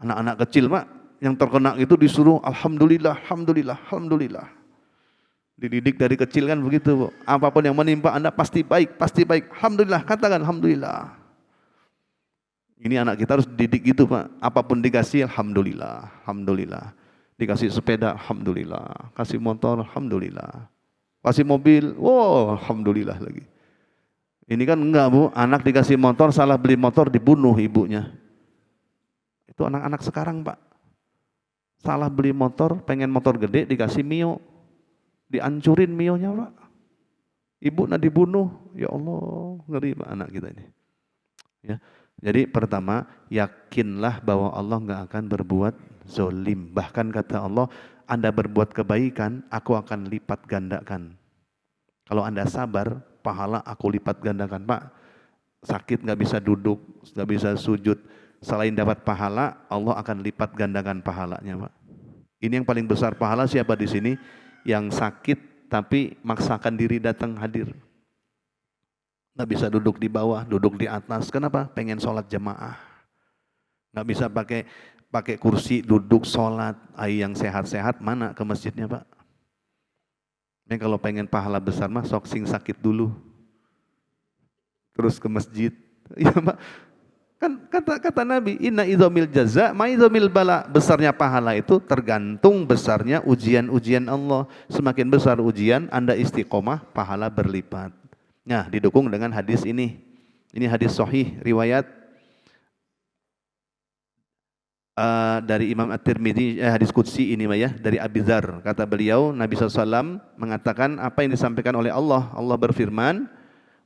Anak-anak kecil Pak, yang terkena itu disuruh alhamdulillah, alhamdulillah, alhamdulillah. Dididik dari kecil kan begitu Bu. Apapun yang menimpa Anda pasti baik, pasti baik. Alhamdulillah, katakan alhamdulillah. Ini anak kita harus dididik gitu Pak. Apapun dikasih alhamdulillah, alhamdulillah. Dikasih sepeda alhamdulillah, kasih motor alhamdulillah. Kasih mobil, wow alhamdulillah lagi. Ini kan enggak Bu, anak dikasih motor, salah beli motor dibunuh ibunya. Itu anak-anak sekarang Pak. Salah beli motor, pengen motor gede dikasih Mio. Dihancurin Mio-nya Pak. Ibu nak dibunuh, ya Allah, ngeri Pak anak kita ini. Ya. Jadi pertama, yakinlah bahwa Allah enggak akan berbuat zolim. Bahkan kata Allah, Anda berbuat kebaikan, aku akan lipat gandakan. Kalau Anda sabar, pahala aku lipat gandakan. Pak, sakit nggak bisa duduk, nggak bisa sujud, selain dapat pahala, Allah akan lipat gandakan pahalanya Pak. Ini yang paling besar pahala siapa di sini? Yang sakit tapi maksakan diri datang hadir. Nggak bisa duduk di bawah, duduk di atas. Kenapa? Pengen sholat jamaah. Nggak bisa pakai kursi duduk sholat. Yang sehat-sehat mana ke masjidnya Pak? Ini kalau pengen pahala besar mah sok sing sakit dulu. Terus ke masjid. Ya Pak. Kan kata Nabi, inna idzamil jaza ma idzamil bala. Besarnya pahala itu tergantung besarnya ujian-ujian Allah. Semakin besar ujian, Anda istiqomah, pahala berlipat. Nah, didukung dengan hadis ini. Ini hadis sahih riwayat dari Imam At-Tirmidzi, hadis qudsi ini ya, dari Abi Dzar. Kata beliau, Nabi SAW mengatakan apa yang disampaikan oleh Allah. Allah berfirman,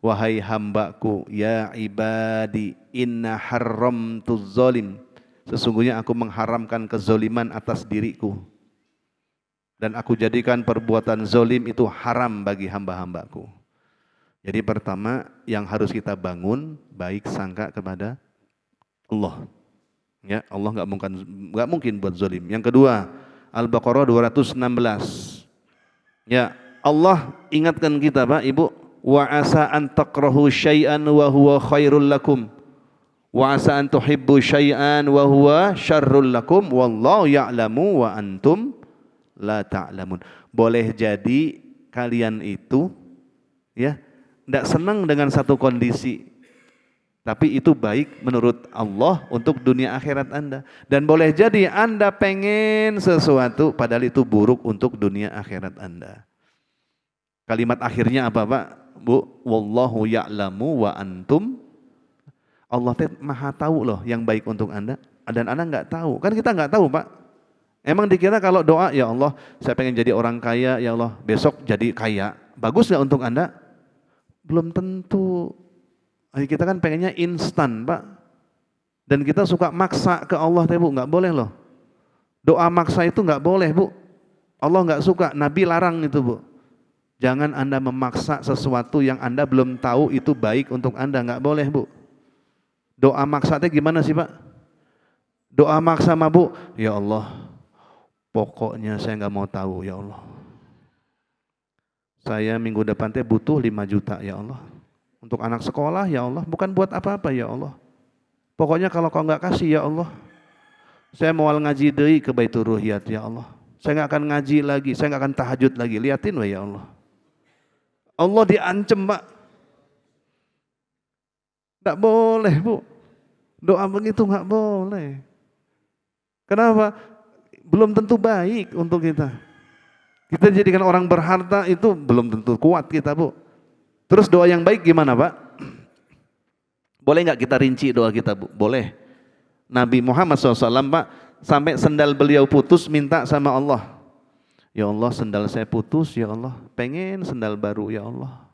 wahai hambaku, ya ibadi, inna haramtuz zalim. Sesungguhnya aku mengharamkan kezoliman atas diriku. Dan aku jadikan perbuatan zolim itu haram bagi hamba-hambaku. Jadi pertama yang harus kita bangun baik sangka kepada Allah. Ya, Allah enggak mungkin buat zalim. Yang kedua, Al-Baqarah 216. Ya, Allah ingatkan kita Pak, Ibu, wa asa an takrahu syai'an wa huwa khairul lakum. Wa asa an tuhibbu syai'an wa huwa syarrul lakum wallahu ya'lamu wa antum la ta'lamun. Boleh jadi kalian itu ya tidak senang dengan satu kondisi, tapi itu baik menurut Allah untuk dunia akhirat Anda. Dan boleh jadi Anda pengen sesuatu padahal itu buruk untuk dunia akhirat Anda. Kalimat akhirnya apa Pak? Bu, wallahu ya'lamu wa antum. Allah maha tahu loh yang baik untuk Anda, dan Anda nggak tahu. Kan kita nggak tahu Pak. Emang dikira kalau doa, ya Allah saya pengen jadi orang kaya, ya Allah besok jadi kaya. Bagus nggak untuk Anda? Belum tentu. Kita kan pengennya instan Pak. Dan kita suka maksa ke Allah Bu, nggak boleh loh. Doa maksa itu nggak boleh Bu. Allah nggak suka, Nabi larang itu Bu. Jangan Anda memaksa sesuatu yang Anda belum tahu itu baik untuk Anda, nggak boleh Bu. Doa maksa itu gimana sih Pak? Doa maksa mah Bu, ya Allah pokoknya saya nggak mau tahu ya Allah. Saya minggu depan butuh 5 juta ya Allah. Untuk anak sekolah ya Allah, bukan buat apa-apa ya Allah. Pokoknya kalau kau nggak kasih ya Allah, saya mau ngaji deui ke Baitur Ruhiyat ya Allah. Saya nggak akan ngaji lagi, saya nggak akan tahajud lagi. Liatin weh ya Allah. Allah diancam Pak. Nggak boleh Bu. Doa begitu nggak boleh. Kenapa? Belum tentu baik untuk kita. Kita jadikan orang berharta itu belum tentu kuat kita Bu. Terus doa yang baik gimana Pak? Boleh nggak kita rinci doa kita Bu? Boleh. Nabi Muhammad SAW Pak, sampai sendal beliau putus minta sama Allah. Ya Allah sendal saya putus ya Allah, pengen sendal baru ya Allah.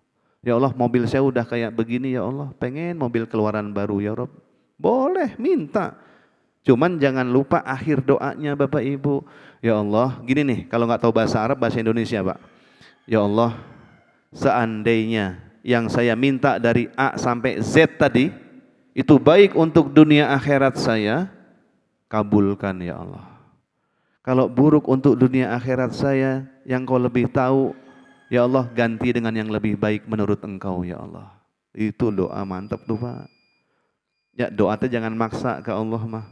Ya Allah mobil saya udah kayak begini ya Allah, pengen mobil keluaran baru ya Rabb. Boleh minta. Cuman jangan lupa akhir doanya Bapak Ibu. Ya Allah, gini nih, kalau nggak tahu bahasa Arab, bahasa Indonesia Pak. Ya Allah, seandainya yang saya minta dari A sampai Z tadi, itu baik untuk dunia akhirat saya, kabulkan ya Allah. Kalau buruk untuk dunia akhirat saya, yang Kau lebih tahu, ya Allah ganti dengan yang lebih baik menurut Engkau ya Allah. Itu doa mantap tuh Pak. Ya doa itu jangan maksa ke Allah mah.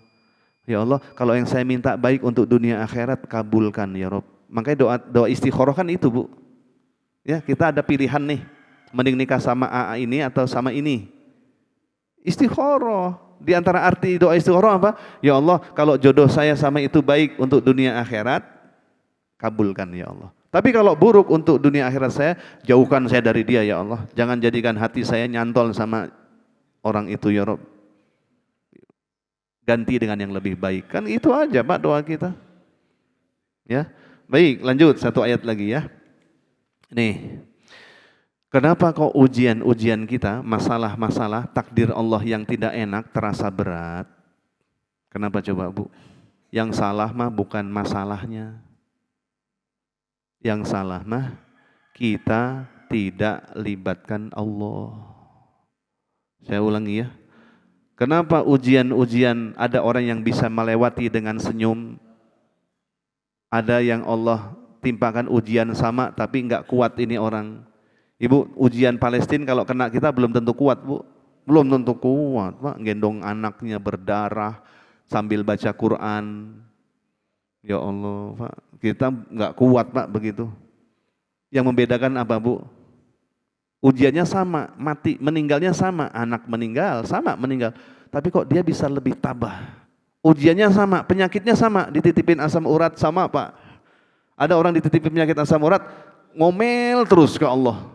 Ya Allah, kalau yang saya minta baik untuk dunia akhirat kabulkan ya Rob. Makanya doa istikharah kan itu Bu. Ya kita ada pilihan nih, mending nikah sama AA ini atau sama ini. Istikharah. Di antara arti doa istikharah apa? Ya Allah, kalau jodoh saya sama itu baik untuk dunia akhirat, kabulkan ya Allah. Tapi kalau buruk untuk dunia akhirat saya, jauhkan saya dari dia ya Allah. Jangan jadikan hati saya nyantol sama orang itu ya Rob. Ganti dengan yang lebih baik. Kan itu aja Pak doa kita. Ya. Baik, lanjut satu ayat lagi ya. Nih. Kenapa kok ujian-ujian kita, masalah-masalah, takdir Allah yang tidak enak terasa berat? Kenapa coba Bu? Yang salah mah bukan masalahnya. Yang salah mah kita tidak libatkan Allah. Saya ulangi ya. Kenapa ujian-ujian ada orang yang bisa melewati dengan senyum? Ada yang Allah timpakan ujian sama tapi enggak kuat ini orang. Ibu, ujian Palestina kalau kena kita belum tentu kuat Bu. Belum tentu kuat Pak. Gendong anaknya berdarah sambil baca Quran. Ya Allah Pak, kita enggak kuat Pak begitu. Yang membedakan apa Bu? Ujiannya sama, mati, meninggalnya sama. Anak meninggal, sama meninggal. Tapi kok dia bisa lebih tabah. Ujiannya sama, penyakitnya sama. Dititipin asam urat sama Pak. Ada orang dititipin penyakit asam urat, ngomel terus ke Allah.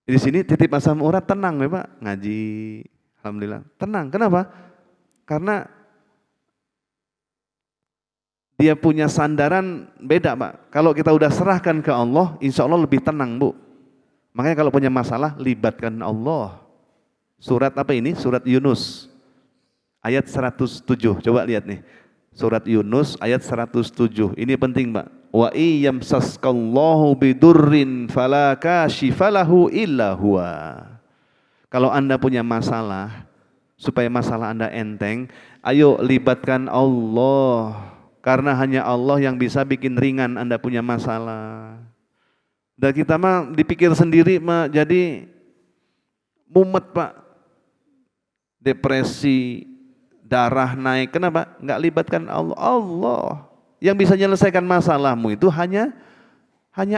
Di sini titip asam urat tenang ya Pak, ngaji, alhamdulillah tenang. Kenapa? Karena dia punya sandaran beda Pak. Kalau kita udah serahkan ke Allah, insya Allah lebih tenang Bu. Makanya kalau punya masalah libatkan Allah. Surat apa ini? Surat Yunus ayat 107. Coba lihat nih. Surat Yunus ayat 107. Ini penting Pak. Wa iyyamsaskallahu bidurrin fala kashifalahu illa huwa. Kalau Anda punya masalah, supaya masalah Anda enteng, ayo libatkan Allah. Karena hanya Allah yang bisa bikin ringan Anda punya masalah. Dan kita mah dipikir sendiri mah jadi mumet Pak. Depresi, darah naik. Kenapa? Enggak libatkan Allah. Allah yang bisa menyelesaikan masalahmu itu hanya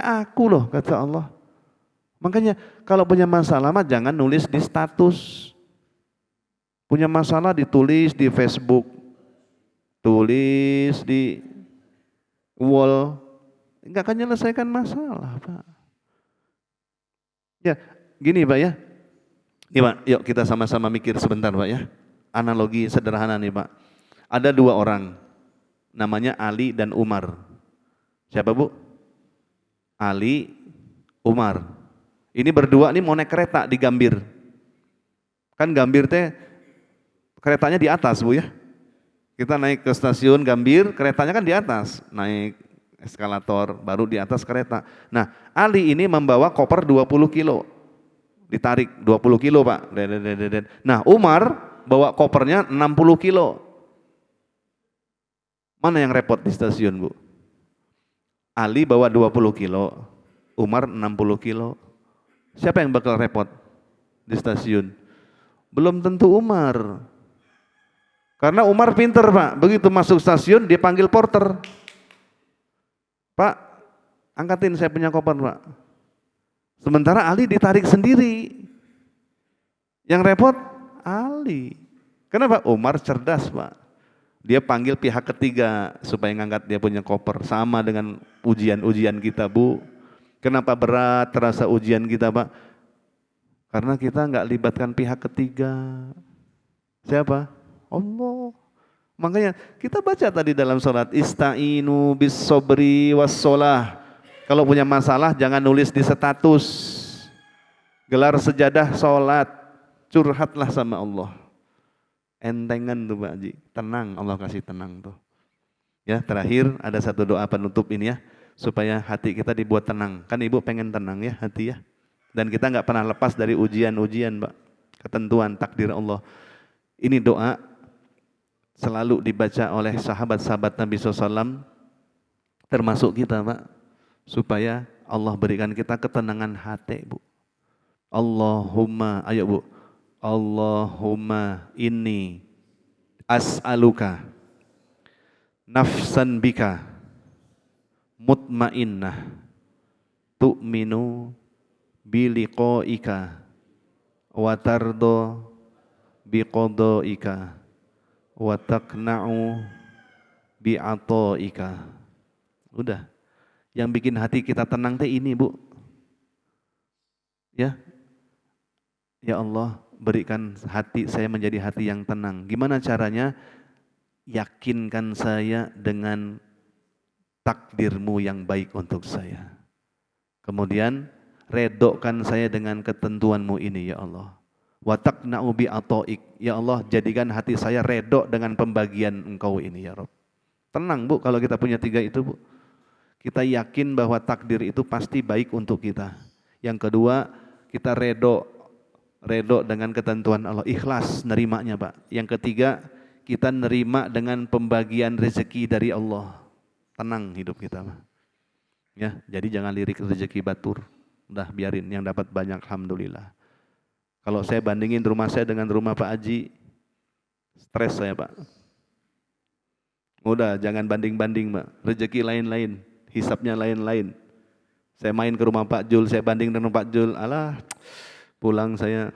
aku loh kata Allah. Makanya kalau punya masalah mah jangan nulis di status. Punya masalah ditulis di Facebook, tulis di wall, enggak akan menyelesaikan masalah Pak. Ya gini Pak ya. Nih Pak, yuk kita sama-sama mikir sebentar Pak ya. Analogi sederhana nih Pak. Ada dua orang. Namanya Ali dan Umar. Siapa Bu? Ali, Umar. Ini berdua nih mau naik kereta di Gambir. Kan Gambir teh keretanya di atas Bu ya. Kita naik ke stasiun Gambir, keretanya kan di atas. Naik eskalator, baru di atas kereta. Nah Ali ini membawa koper 20 kilo. Ditarik 20 kilo Pak. Nah Umar bawa kopernya 60 kilo. Mana yang repot di stasiun Bu? Ali bawa 20 kilo, Umar 60 kilo. Siapa yang bakal repot di stasiun? Belum tentu Umar. Karena Umar pinter Pak, begitu masuk stasiun dia panggil porter. Pak, angkatin saya punya koper Pak. Sementara Ali ditarik sendiri. Yang repot Ali. Kenapa? Umar cerdas Pak. Dia panggil pihak ketiga supaya ngangkat dia punya koper. Sama dengan ujian-ujian kita Bu. Kenapa berat terasa ujian kita Pak? Karena kita enggak libatkan pihak ketiga. Siapa? Allah. Makanya kita baca tadi dalam sholat. Ista'inu bis sobri was sholah. Kalau punya masalah jangan nulis di status. Gelar sejadah sholat. Curhatlah sama Allah. Entengan tuh Pak Haji, tenang, Allah kasih tenang tuh. Ya terakhir ada satu doa penutup ini ya, supaya hati kita dibuat tenang. Kan Ibu pengen tenang ya hati ya. Dan kita nggak pernah lepas dari ujian-ujian Pak, ketentuan takdir Allah. Ini doa selalu dibaca oleh sahabat-sahabat Nabi SAW, termasuk kita Pak, supaya Allah berikan kita ketenangan hati Bu. Allahumma, ayo Bu, Allahumma inni as'aluka nafsan bika mutmainnah tu'minu biliqaika wa tardo biqadaika wa taqna'u bi'ataika. Udah. Yang bikin hati kita tenang teh ini, Bu. Ya. Ya Allah, berikan hati saya menjadi hati yang tenang. Gimana caranya? Yakinkan saya dengan takdirmu yang baik untuk saya. Kemudian redokkan saya dengan ketentuanmu ini ya Allah. Wa taqna'u bi'ataik. Ya Allah, jadikan hati saya redok dengan pembagian Engkau ini ya Rabb. Tenang Bu, kalau kita punya 3 itu Bu. Kita yakin bahwa takdir itu pasti baik untuk kita. Yang kedua, kita redok dengan ketentuan Allah, ikhlas nerimanya Pak. Yang ketiga, kita nerima dengan pembagian rezeki dari Allah. Tenang hidup kita Pak. Ya, jadi jangan lirik rezeki batur. Udah biarin yang dapat banyak, alhamdulillah. Kalau saya bandingin rumah saya dengan rumah Pak Haji, stres saya Pak. Udah jangan banding-banding Pak, rezeki lain-lain, hisapnya lain-lain. Saya main ke rumah Pak Jul, saya banding dengan Pak Jul, alah pulang saya.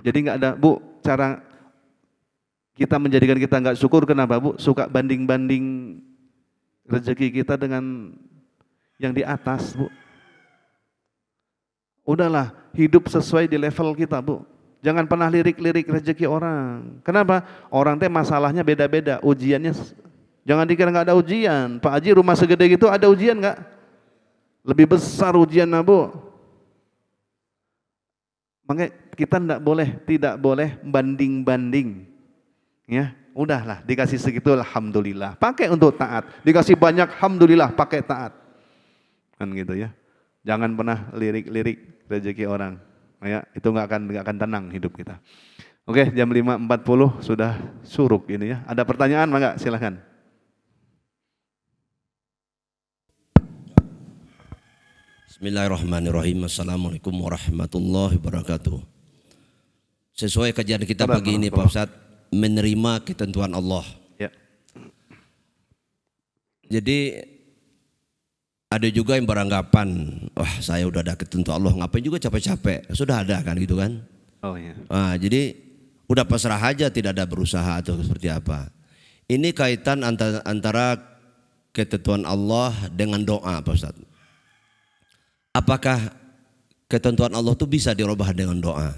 Jadi nggak ada Bu, cara kita menjadikan kita nggak syukur, kenapa Bu? Suka banding-banding rezeki kita dengan yang di atas Bu. Udahlah, hidup sesuai di level kita Bu. Jangan pernah lirik-lirik rezeki orang. Kenapa? Orang teh masalahnya beda-beda, ujiannya. Jangan dikira nggak ada ujian. Pak Haji rumah segede gitu ada ujian nggak? Lebih besar ujiannya Bu. Makanya kita tidak boleh banding-banding. Ya, udahlah dikasih segitu alhamdulillah. Pakai untuk taat. Dikasih banyak alhamdulillah pakai taat. Kan gitu ya. Jangan pernah lirik-lirik rezeki orang. Ya, itu nggak akan tenang hidup kita. Oke, jam 5.40 sudah suruk ini ya. Ada pertanyaan enggak? Silakan. Bismillahirrahmanirrahim. Assalamualaikum warahmatullahi wabarakatuh. Sesuai kajian kita pagi ini Pak Ustadz, menerima ketentuan Allah. Ya. Jadi ada juga yang beranggapan, wah saya udah ada ketentuan Allah, ngapain juga capek-capek, sudah ada kan gitu kan. Oh iya. Nah, jadi udah pasrah aja, tidak ada berusaha atau seperti apa. Ini kaitan antara ketentuan Allah dengan doa Pak Ustadz. Apakah ketentuan Allah itu bisa dirubah dengan doa?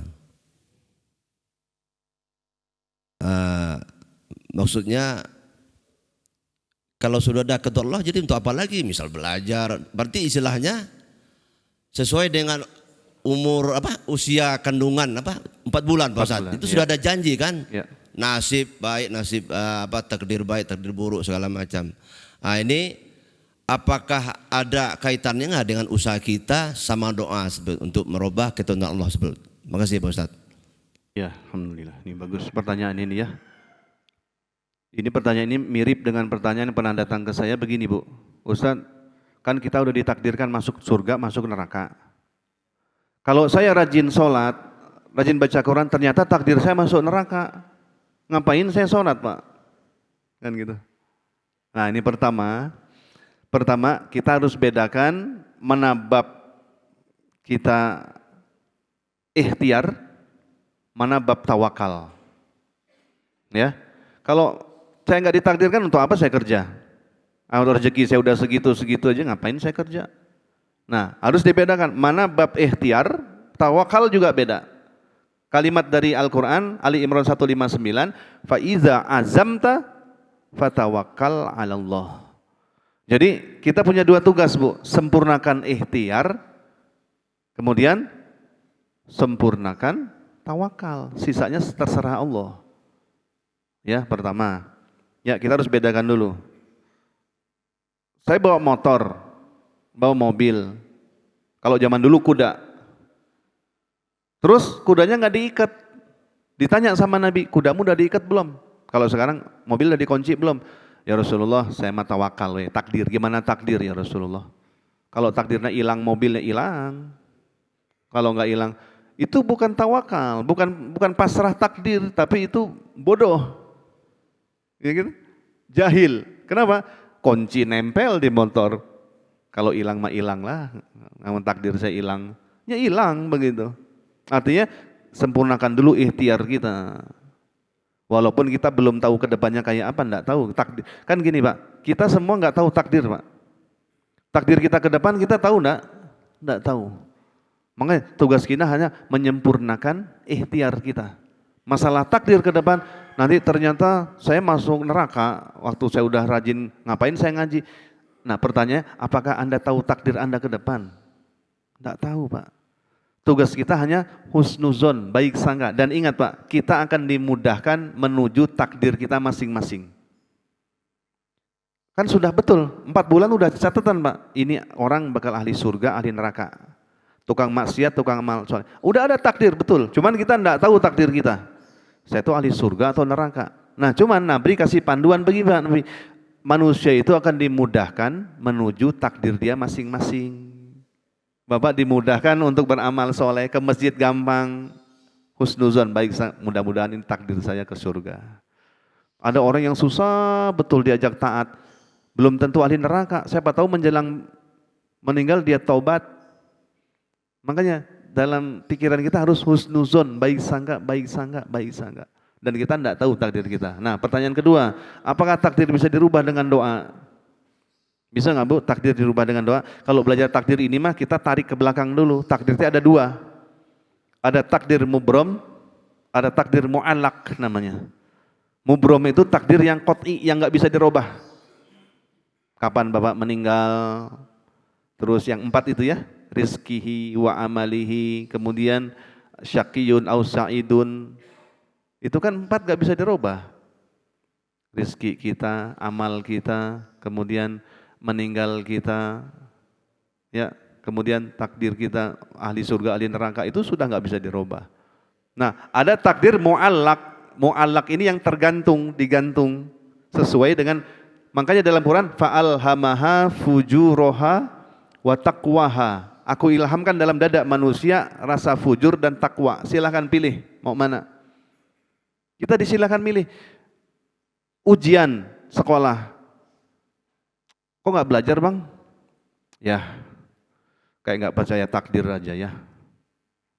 Maksudnya kalau sudah ada ketentuan Allah, jadi untuk apa lagi? Misal belajar, berarti istilahnya sesuai dengan umur usia kandungan 4 bulan Pak Ustadz. Itu sudah ada janji kan? Ya. Nasib baik, nasib takdir baik, takdir buruk segala macam. Nah ini apakah ada kaitannya nggak dengan usaha kita sama doa untuk merubah ketentuan Allah sebelum? Terima kasih Pak Ustadz. Ya, alhamdulillah. Ini bagus pertanyaan ini ya. Ini pertanyaan ini mirip dengan pertanyaan yang pernah datang ke saya begini Bu. Ustadz, kan kita udah ditakdirkan masuk surga, masuk neraka. Kalau saya rajin sholat, rajin baca Quran, ternyata takdir saya masuk neraka. Ngapain saya sholat Pak? Kan gitu. Nah ini pertama kita harus bedakan mana bab kita ikhtiar, mana bab tawakal. Ya, kalau saya nggak ditakdirkan, untuk apa saya kerja? Rezeki saya udah segitu aja, ngapain saya kerja? Nah, harus dibedakan mana bab ikhtiar, tawakal juga beda. Kalimat dari Al-Quran, Ali Imran 159, fa iza azamta fatawakkal 'ala Allah. Jadi kita punya 2 tugas Bu, sempurnakan ikhtiar, kemudian sempurnakan tawakal, sisanya terserah Allah. Ya, pertama. Ya, kita harus bedakan dulu. Saya bawa motor, bawa mobil. Kalau zaman dulu kuda. Terus kudanya nggak diikat. Ditanya sama Nabi, kudamu udah diikat belum? Kalau sekarang mobil udah dikunci belum? Ya Rasulullah, saya mah tawakal we. Takdir, gimana takdir ya Rasulullah? Kalau takdirnya hilang, mobilnya hilang. Kalau nggak hilang, itu bukan tawakal, bukan pasrah takdir, tapi itu bodoh. Ya gitu? Jahil. Kenapa? Kunci nempel di motor. Kalau hilang mah hilang lah. Namun takdir saya hilang, ya hilang begitu. Artinya sempurnakan dulu ikhtiar kita. Walaupun kita belum tahu ke depannya kayak apa, enggak tahu. Takdir. Kan gini Pak, kita semua enggak tahu takdir Pak. Takdir kita ke depan kita tahu enggak? Enggak tahu. Makanya tugas kita hanya menyempurnakan ikhtiar kita. Masalah takdir ke depan, nanti ternyata saya masuk neraka waktu saya udah rajin ngapain saya ngaji. Nah pertanyaannya, apakah Anda tahu takdir Anda ke depan? Enggak tahu Pak. Tugas kita hanya husnuzon, baik sangka. Dan ingat Pak, kita akan dimudahkan menuju takdir kita masing-masing. Kan sudah betul, 4 bulan udah catatan Pak. Ini orang bakal ahli surga, ahli neraka. Tukang maksiat, tukang amal soleh. Udah ada takdir, betul. Cuman kita enggak tahu takdir kita. Saya itu ahli surga atau neraka. Nah cuman Nabi kasih panduan bagaimana Nabi. Manusia itu akan dimudahkan menuju takdir dia masing-masing. Bapak dimudahkan untuk beramal soleh, ke masjid gampang, husnuzon, baik mudah-mudahan ini takdir saya ke surga. Ada orang yang susah betul diajak taat, belum tentu ahli neraka, siapa tahu menjelang meninggal dia taubat. Makanya dalam pikiran kita harus husnuzon, baik sangka, baik sangka, baik sangka. Dan kita tidak tahu takdir kita. Nah pertanyaan kedua, apakah takdir bisa dirubah dengan doa? Bisa nggak Bu takdir dirubah dengan doa? Kalau belajar takdir ini mah kita tarik ke belakang dulu. Takdirnya ada 2. Ada takdir mubrom, ada takdir mu'allak namanya. Mubrom itu takdir yang qot'i, yang nggak bisa dirubah. Kapan Bapak meninggal? Terus yang 4 itu ya, rizkihi wa amalihi, kemudian syaqiyun au sa'idun. Itu kan 4 nggak bisa dirubah. Rizki kita, amal kita, kemudian meninggal kita, ya, kemudian takdir kita ahli surga, ahli neraka itu sudah nggak bisa dirubah. Nah, ada takdir mu'allak. Mu'allak ini yang tergantung, digantung sesuai dengan, makanya dalam Quran fa'alhamaha fujuraha wa taqwaha. Aku ilhamkan dalam dada manusia rasa fujur dan takwa. Silahkan pilih mau mana. Kita disilahkan milih. Ujian sekolah. Kok nggak belajar Bang? Ya, kayak nggak percaya takdir aja ya.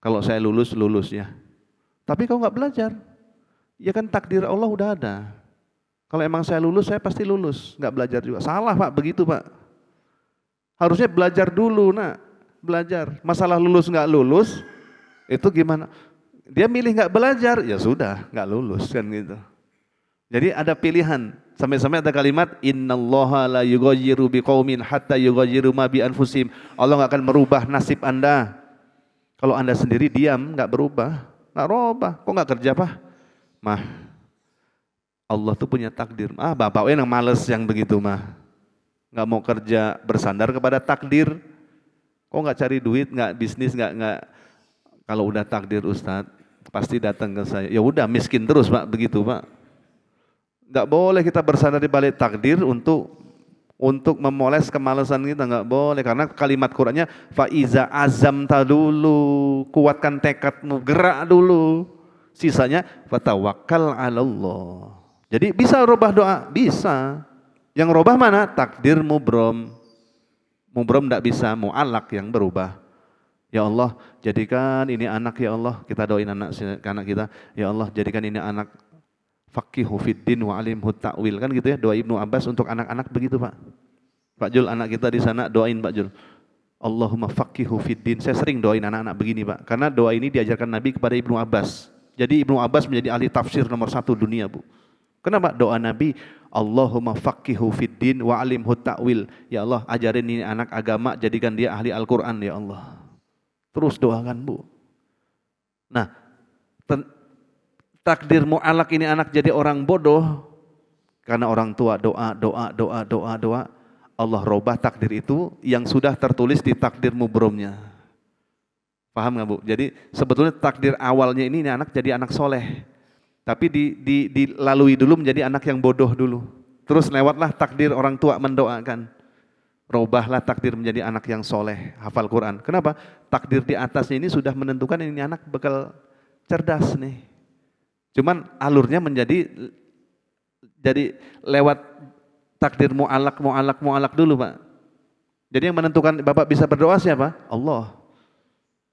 Kalau saya lulus, lulus ya. Tapi kau nggak belajar, ya kan takdir Allah udah ada. Kalau emang saya lulus, saya pasti lulus. Nggak belajar juga. Salah Pak, begitu Pak. Harusnya belajar dulu nak, belajar. Masalah lulus nggak lulus, itu gimana? Dia milih nggak belajar, ya sudah, nggak lulus kan gitu. Jadi ada pilihan. Sampai-sampai ada kalimat innallaha la yughayyiru biqaumin hatta yughayyiru ma bi anfusihim. Allah enggak akan merubah nasib Anda. Kalau Anda sendiri diam, enggak berubah, enggak robah. Kok enggak kerja, Pak? Mah, Allah tuh punya takdir. Bapak yang males yang begitu mah. Enggak mau kerja, bersandar kepada takdir. Kok enggak cari duit, enggak bisnis, enggak. Kalau udah takdir Ustadz, pasti datang ke saya. Ya udah miskin terus, Pak, begitu, Pak. Enggak boleh kita bersandar di balik takdir untuk memoles kemalasan kita, enggak boleh, karena kalimat Qur'annya faiza azamta dulu, kuatkan tekadmu, gerak dulu, sisanya fatawakkal 'alallah. Jadi bisa rubah doa, bisa. Yang rubah mana? Takdir mubrom. Mubrom enggak bisa, mu'allak yang berubah. Ya Allah, jadikan ini anak ya Allah, kita doain anak kita, ya Allah jadikan ini anak faqihu fiddin wa alimhu ta'wil, kan gitu ya doa Ibnu Abbas untuk anak-anak begitu Pak. Pak Jul, anak kita di sana doain Pak Jul. Allahumma faqihu fiddin. Saya sering doain anak-anak begini Pak, karena doa ini diajarkan Nabi kepada Ibnu Abbas. Jadi Ibnu Abbas menjadi ahli tafsir nomor 1 dunia Bu. Kenapa? Doa Nabi, Allahumma faqihu fiddin wa alimhu ta'wil. Ya Allah ajarin ini anak agama, jadikan dia ahli Al-Quran ya Allah. Terus doakan Bu. Nah, takdir mu'alak ini anak jadi orang bodoh karena orang tua doa. Allah robah takdir itu yang sudah tertulis di takdir mubromnya. Paham nggak Bu? Jadi sebetulnya takdir awalnya ini anak jadi anak soleh. Tapi dilalui dulu menjadi anak yang bodoh dulu. Terus lewatlah takdir orang tua mendoakan. Robahlah takdir menjadi anak yang soleh, hafal Quran. Kenapa? Takdir di atasnya ini sudah menentukan ini anak bakal cerdas nih. Cuman alurnya jadi lewat takdir mu'alak dulu Pak. Jadi yang menentukan Bapak bisa berdoa siapa? Allah.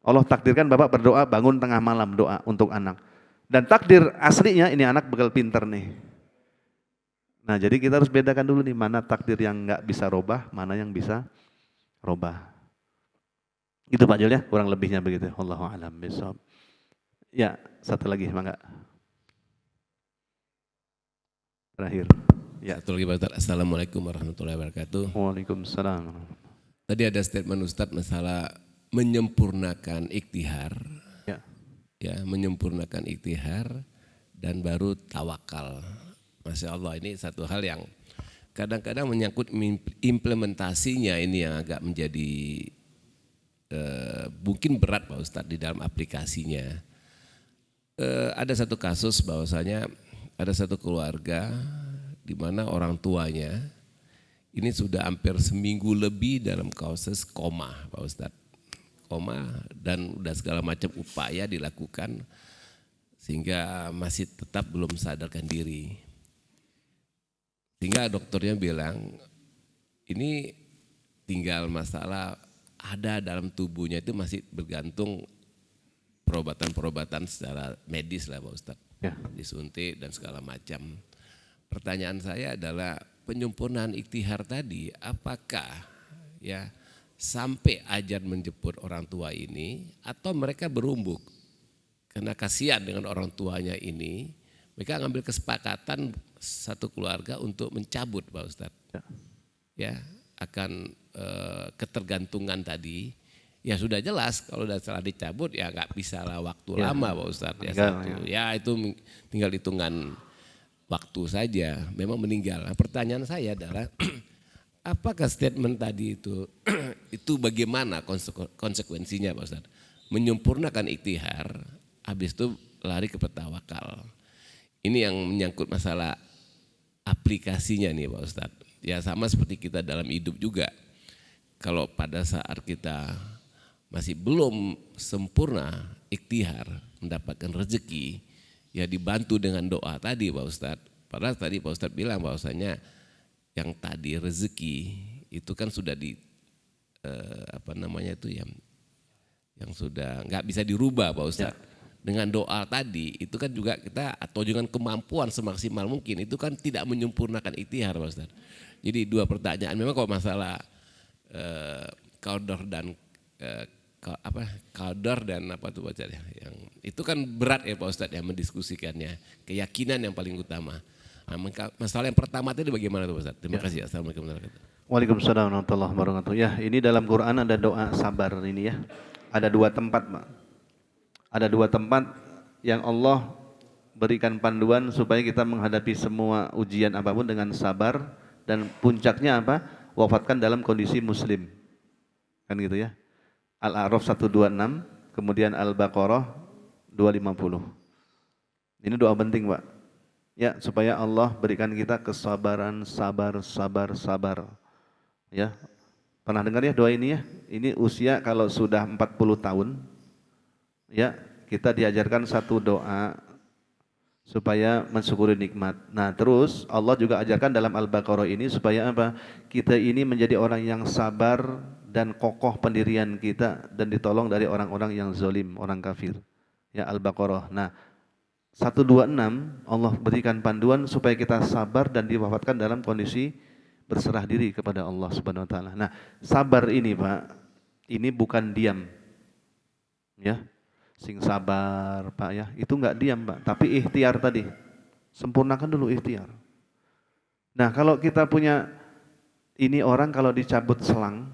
Allah takdirkan Bapak berdoa bangun tengah malam doa untuk anak. Dan takdir aslinya ini anak bakal pinter nih. Nah jadi kita harus bedakan dulu nih mana takdir yang nggak bisa robah, mana yang bisa robah. Itu Pak Jul ya, kurang lebihnya begitu. Wallahu a'lam bishawab. Ya, satu lagi mangga. Terakhir. Ya, satu lagi Pak Ustadz. Assalamualaikum warahmatullahi wabarakatuh. Waalaikumsalam. Tadi ada statement Ustadz masalah menyempurnakan iktihar. Ya, menyempurnakan iktihar dan baru tawakal. Masya Allah, ini satu hal yang kadang-kadang menyangkut implementasinya ini yang agak menjadi mungkin berat Pak Ustadz di dalam aplikasinya. Ada satu kasus bahwasanya ada satu keluarga di mana orang tuanya ini sudah hampir seminggu lebih dalam kasus koma Pak Ustadz. Koma dan udah segala macam upaya dilakukan sehingga masih tetap belum sadarkan diri. Sehingga dokternya bilang ini tinggal masalah ada dalam tubuhnya itu masih bergantung perobatan-perobatan secara medis lah Pak Ustadz. Ya. Disuntik dan segala macam. Pertanyaan saya adalah penyempurnaan iktihar tadi apakah ya sampai ajar menjemput orang tua ini atau mereka berumbuk karena kasihan dengan orang tuanya ini mereka ngambil kesepakatan satu keluarga untuk mencabut Pak Ustadz ya akan ketergantungan tadi ya sudah jelas kalau setelah dicabut ya nggak bisa lah waktu lama Pak Ustadz ya satu ya itu tinggal hitungan waktu saja memang meninggal. Nah, pertanyaan saya adalah apakah statement tadi itu bagaimana konsekuensinya Pak Ustadz? Menyempurnakan iktihar, habis itu lari ke tawakal. Ini yang menyangkut masalah aplikasinya nih Pak Ustadz. Ya sama seperti kita dalam hidup juga. Kalau pada saat kita masih belum sempurna iktihar mendapatkan rezeki, ya dibantu dengan doa tadi Pak Ustadz. Padahal tadi Pak Ustadz bilang bahwasanya yang tadi rezeki itu kan sudah yang sudah nggak bisa dirubah Pak Ustadz. Dengan doa tadi itu kan juga kita atau dengan kemampuan semaksimal mungkin itu kan tidak menyempurnakan iktihar Pak Ustadz. Jadi dua pertanyaan memang kalau masalah qadar dan qadar dan apa tuh bacanya yang itu kan berat ya Pak Ustadz yang mendiskusikannya keyakinan yang paling utama. Nah, masalah yang pertama tadi bagaimana tuh Pak Ustadz? Terima kasih. Assalamualaikum warahmatullahi wabarakatuh. Waalaikumsalam warahmatullahi wabarakatuh. Ya, ini dalam Quran ada doa sabar ini ya. Ada dua tempat, Pak. Ada dua tempat yang Allah berikan panduan supaya kita menghadapi semua ujian apapun dengan sabar dan puncaknya apa? Wafatkan dalam kondisi muslim. Kan gitu ya. Al-A'raf 126, kemudian Al-Baqarah 250. Ini doa penting, Pak. Ya, supaya Allah berikan kita kesabaran, sabar. Ya. Pernah dengar ya doa ini ya? Ini usia kalau sudah 40 tahun. Ya, kita diajarkan satu doa supaya mensyukuri nikmat. Nah, terus Allah juga ajarkan dalam Al-Baqarah ini supaya apa? Kita ini menjadi orang yang sabar dan kokoh pendirian kita dan ditolong dari orang-orang yang zalim, orang kafir. Ya, Al-Baqarah. Nah, 126 Allah berikan panduan supaya kita sabar dan diwafatkan dalam kondisi berserah diri kepada Allah Subhanahu wa taala. Nah, sabar ini, Pak, ini bukan diam. Ya. Sing sabar Pak ya, itu enggak diam Pak, tapi ikhtiar tadi, sempurnakan dulu ikhtiar. Nah kalau kita punya, ini orang kalau dicabut selang,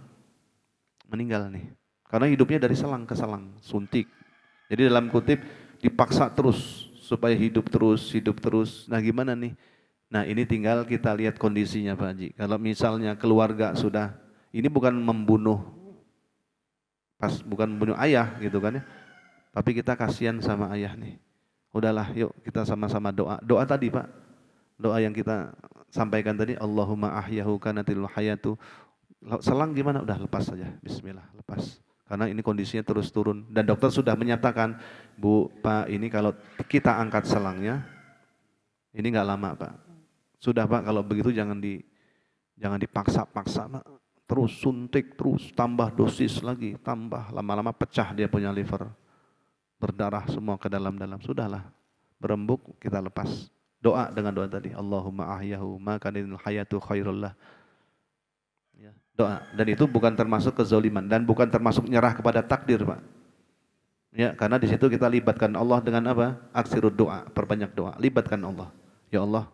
meninggal nih, karena hidupnya dari selang ke selang, suntik. Jadi dalam kutip, dipaksa terus, supaya hidup terus, nah gimana nih? Nah ini tinggal kita lihat kondisinya Pak Haji, kalau misalnya keluarga sudah, ini bukan membunuh ayah gitu kan ya, tapi kita kasihan sama ayah nih. Udahlah, yuk kita sama-sama doa. Doa tadi Pak, doa yang kita sampaikan tadi, Allahumma ahyahu kanatil hayatu. Selang gimana? Udah lepas saja, bismillah, lepas. Karena ini kondisinya terus turun. Dan dokter sudah menyatakan, Bu, Pak, ini kalau kita angkat selangnya, ini nggak lama Pak. Sudah Pak, kalau begitu jangan dipaksa-paksa Pak. Terus suntik, terus tambah dosis lagi, tambah. Lama-lama pecah dia punya liver. Berdarah semua ke dalam-dalam. Sudahlah, berembuk, kita lepas. Doa dengan doa tadi, Allahumma ahyahu makanil hayatu khairullah. Ya, doa. Dan itu bukan termasuk kezaliman dan bukan termasuk nyerah kepada takdir, Pak. Ya, karena di situ kita libatkan Allah dengan apa? Aksirud doa, perbanyak doa. Libatkan Allah. Ya Allah,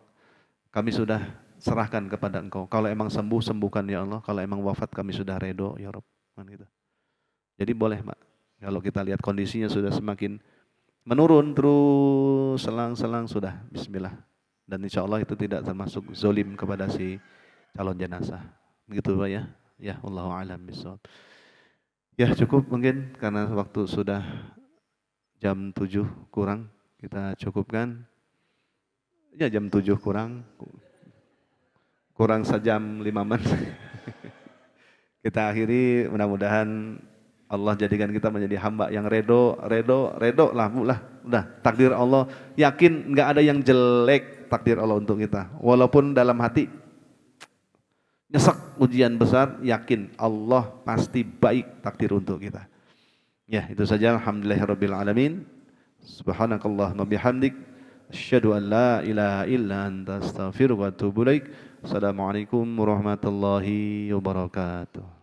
kami sudah serahkan kepada Engkau. Kalau emang sembuh, sembuhkan ya Allah. Kalau emang wafat, kami sudah redo ya Rabb. Kan gitu. Jadi boleh, Pak. Kalau kita lihat kondisinya sudah semakin menurun terus selang-selang sudah bismillah. Dan insya Allah itu tidak termasuk zolim kepada si calon jenazah. Begitu Pak ya. Ya, wallahu a'lam bishawab. Ya cukup mungkin karena waktu sudah jam 7 kurang, kita cukupkan. Ya jam 7 kurang sejam 5 menit. Kita akhiri, mudah-mudahan Allah jadikan kita menjadi hamba yang redo lah, udah takdir Allah, yakin nggak ada yang jelek takdir Allah untuk kita. Walaupun dalam hati nyesek ujian besar, yakin Allah pasti baik takdir untuk kita. Ya, itu saja. Alhamdulillahirabbil alamin. Subhanakallahumma bihamdik asyhadu an la ilaha illa anta astaghfiruka wa atubu ilaik. Assalamualaikum warahmatullahi wabarakatuh.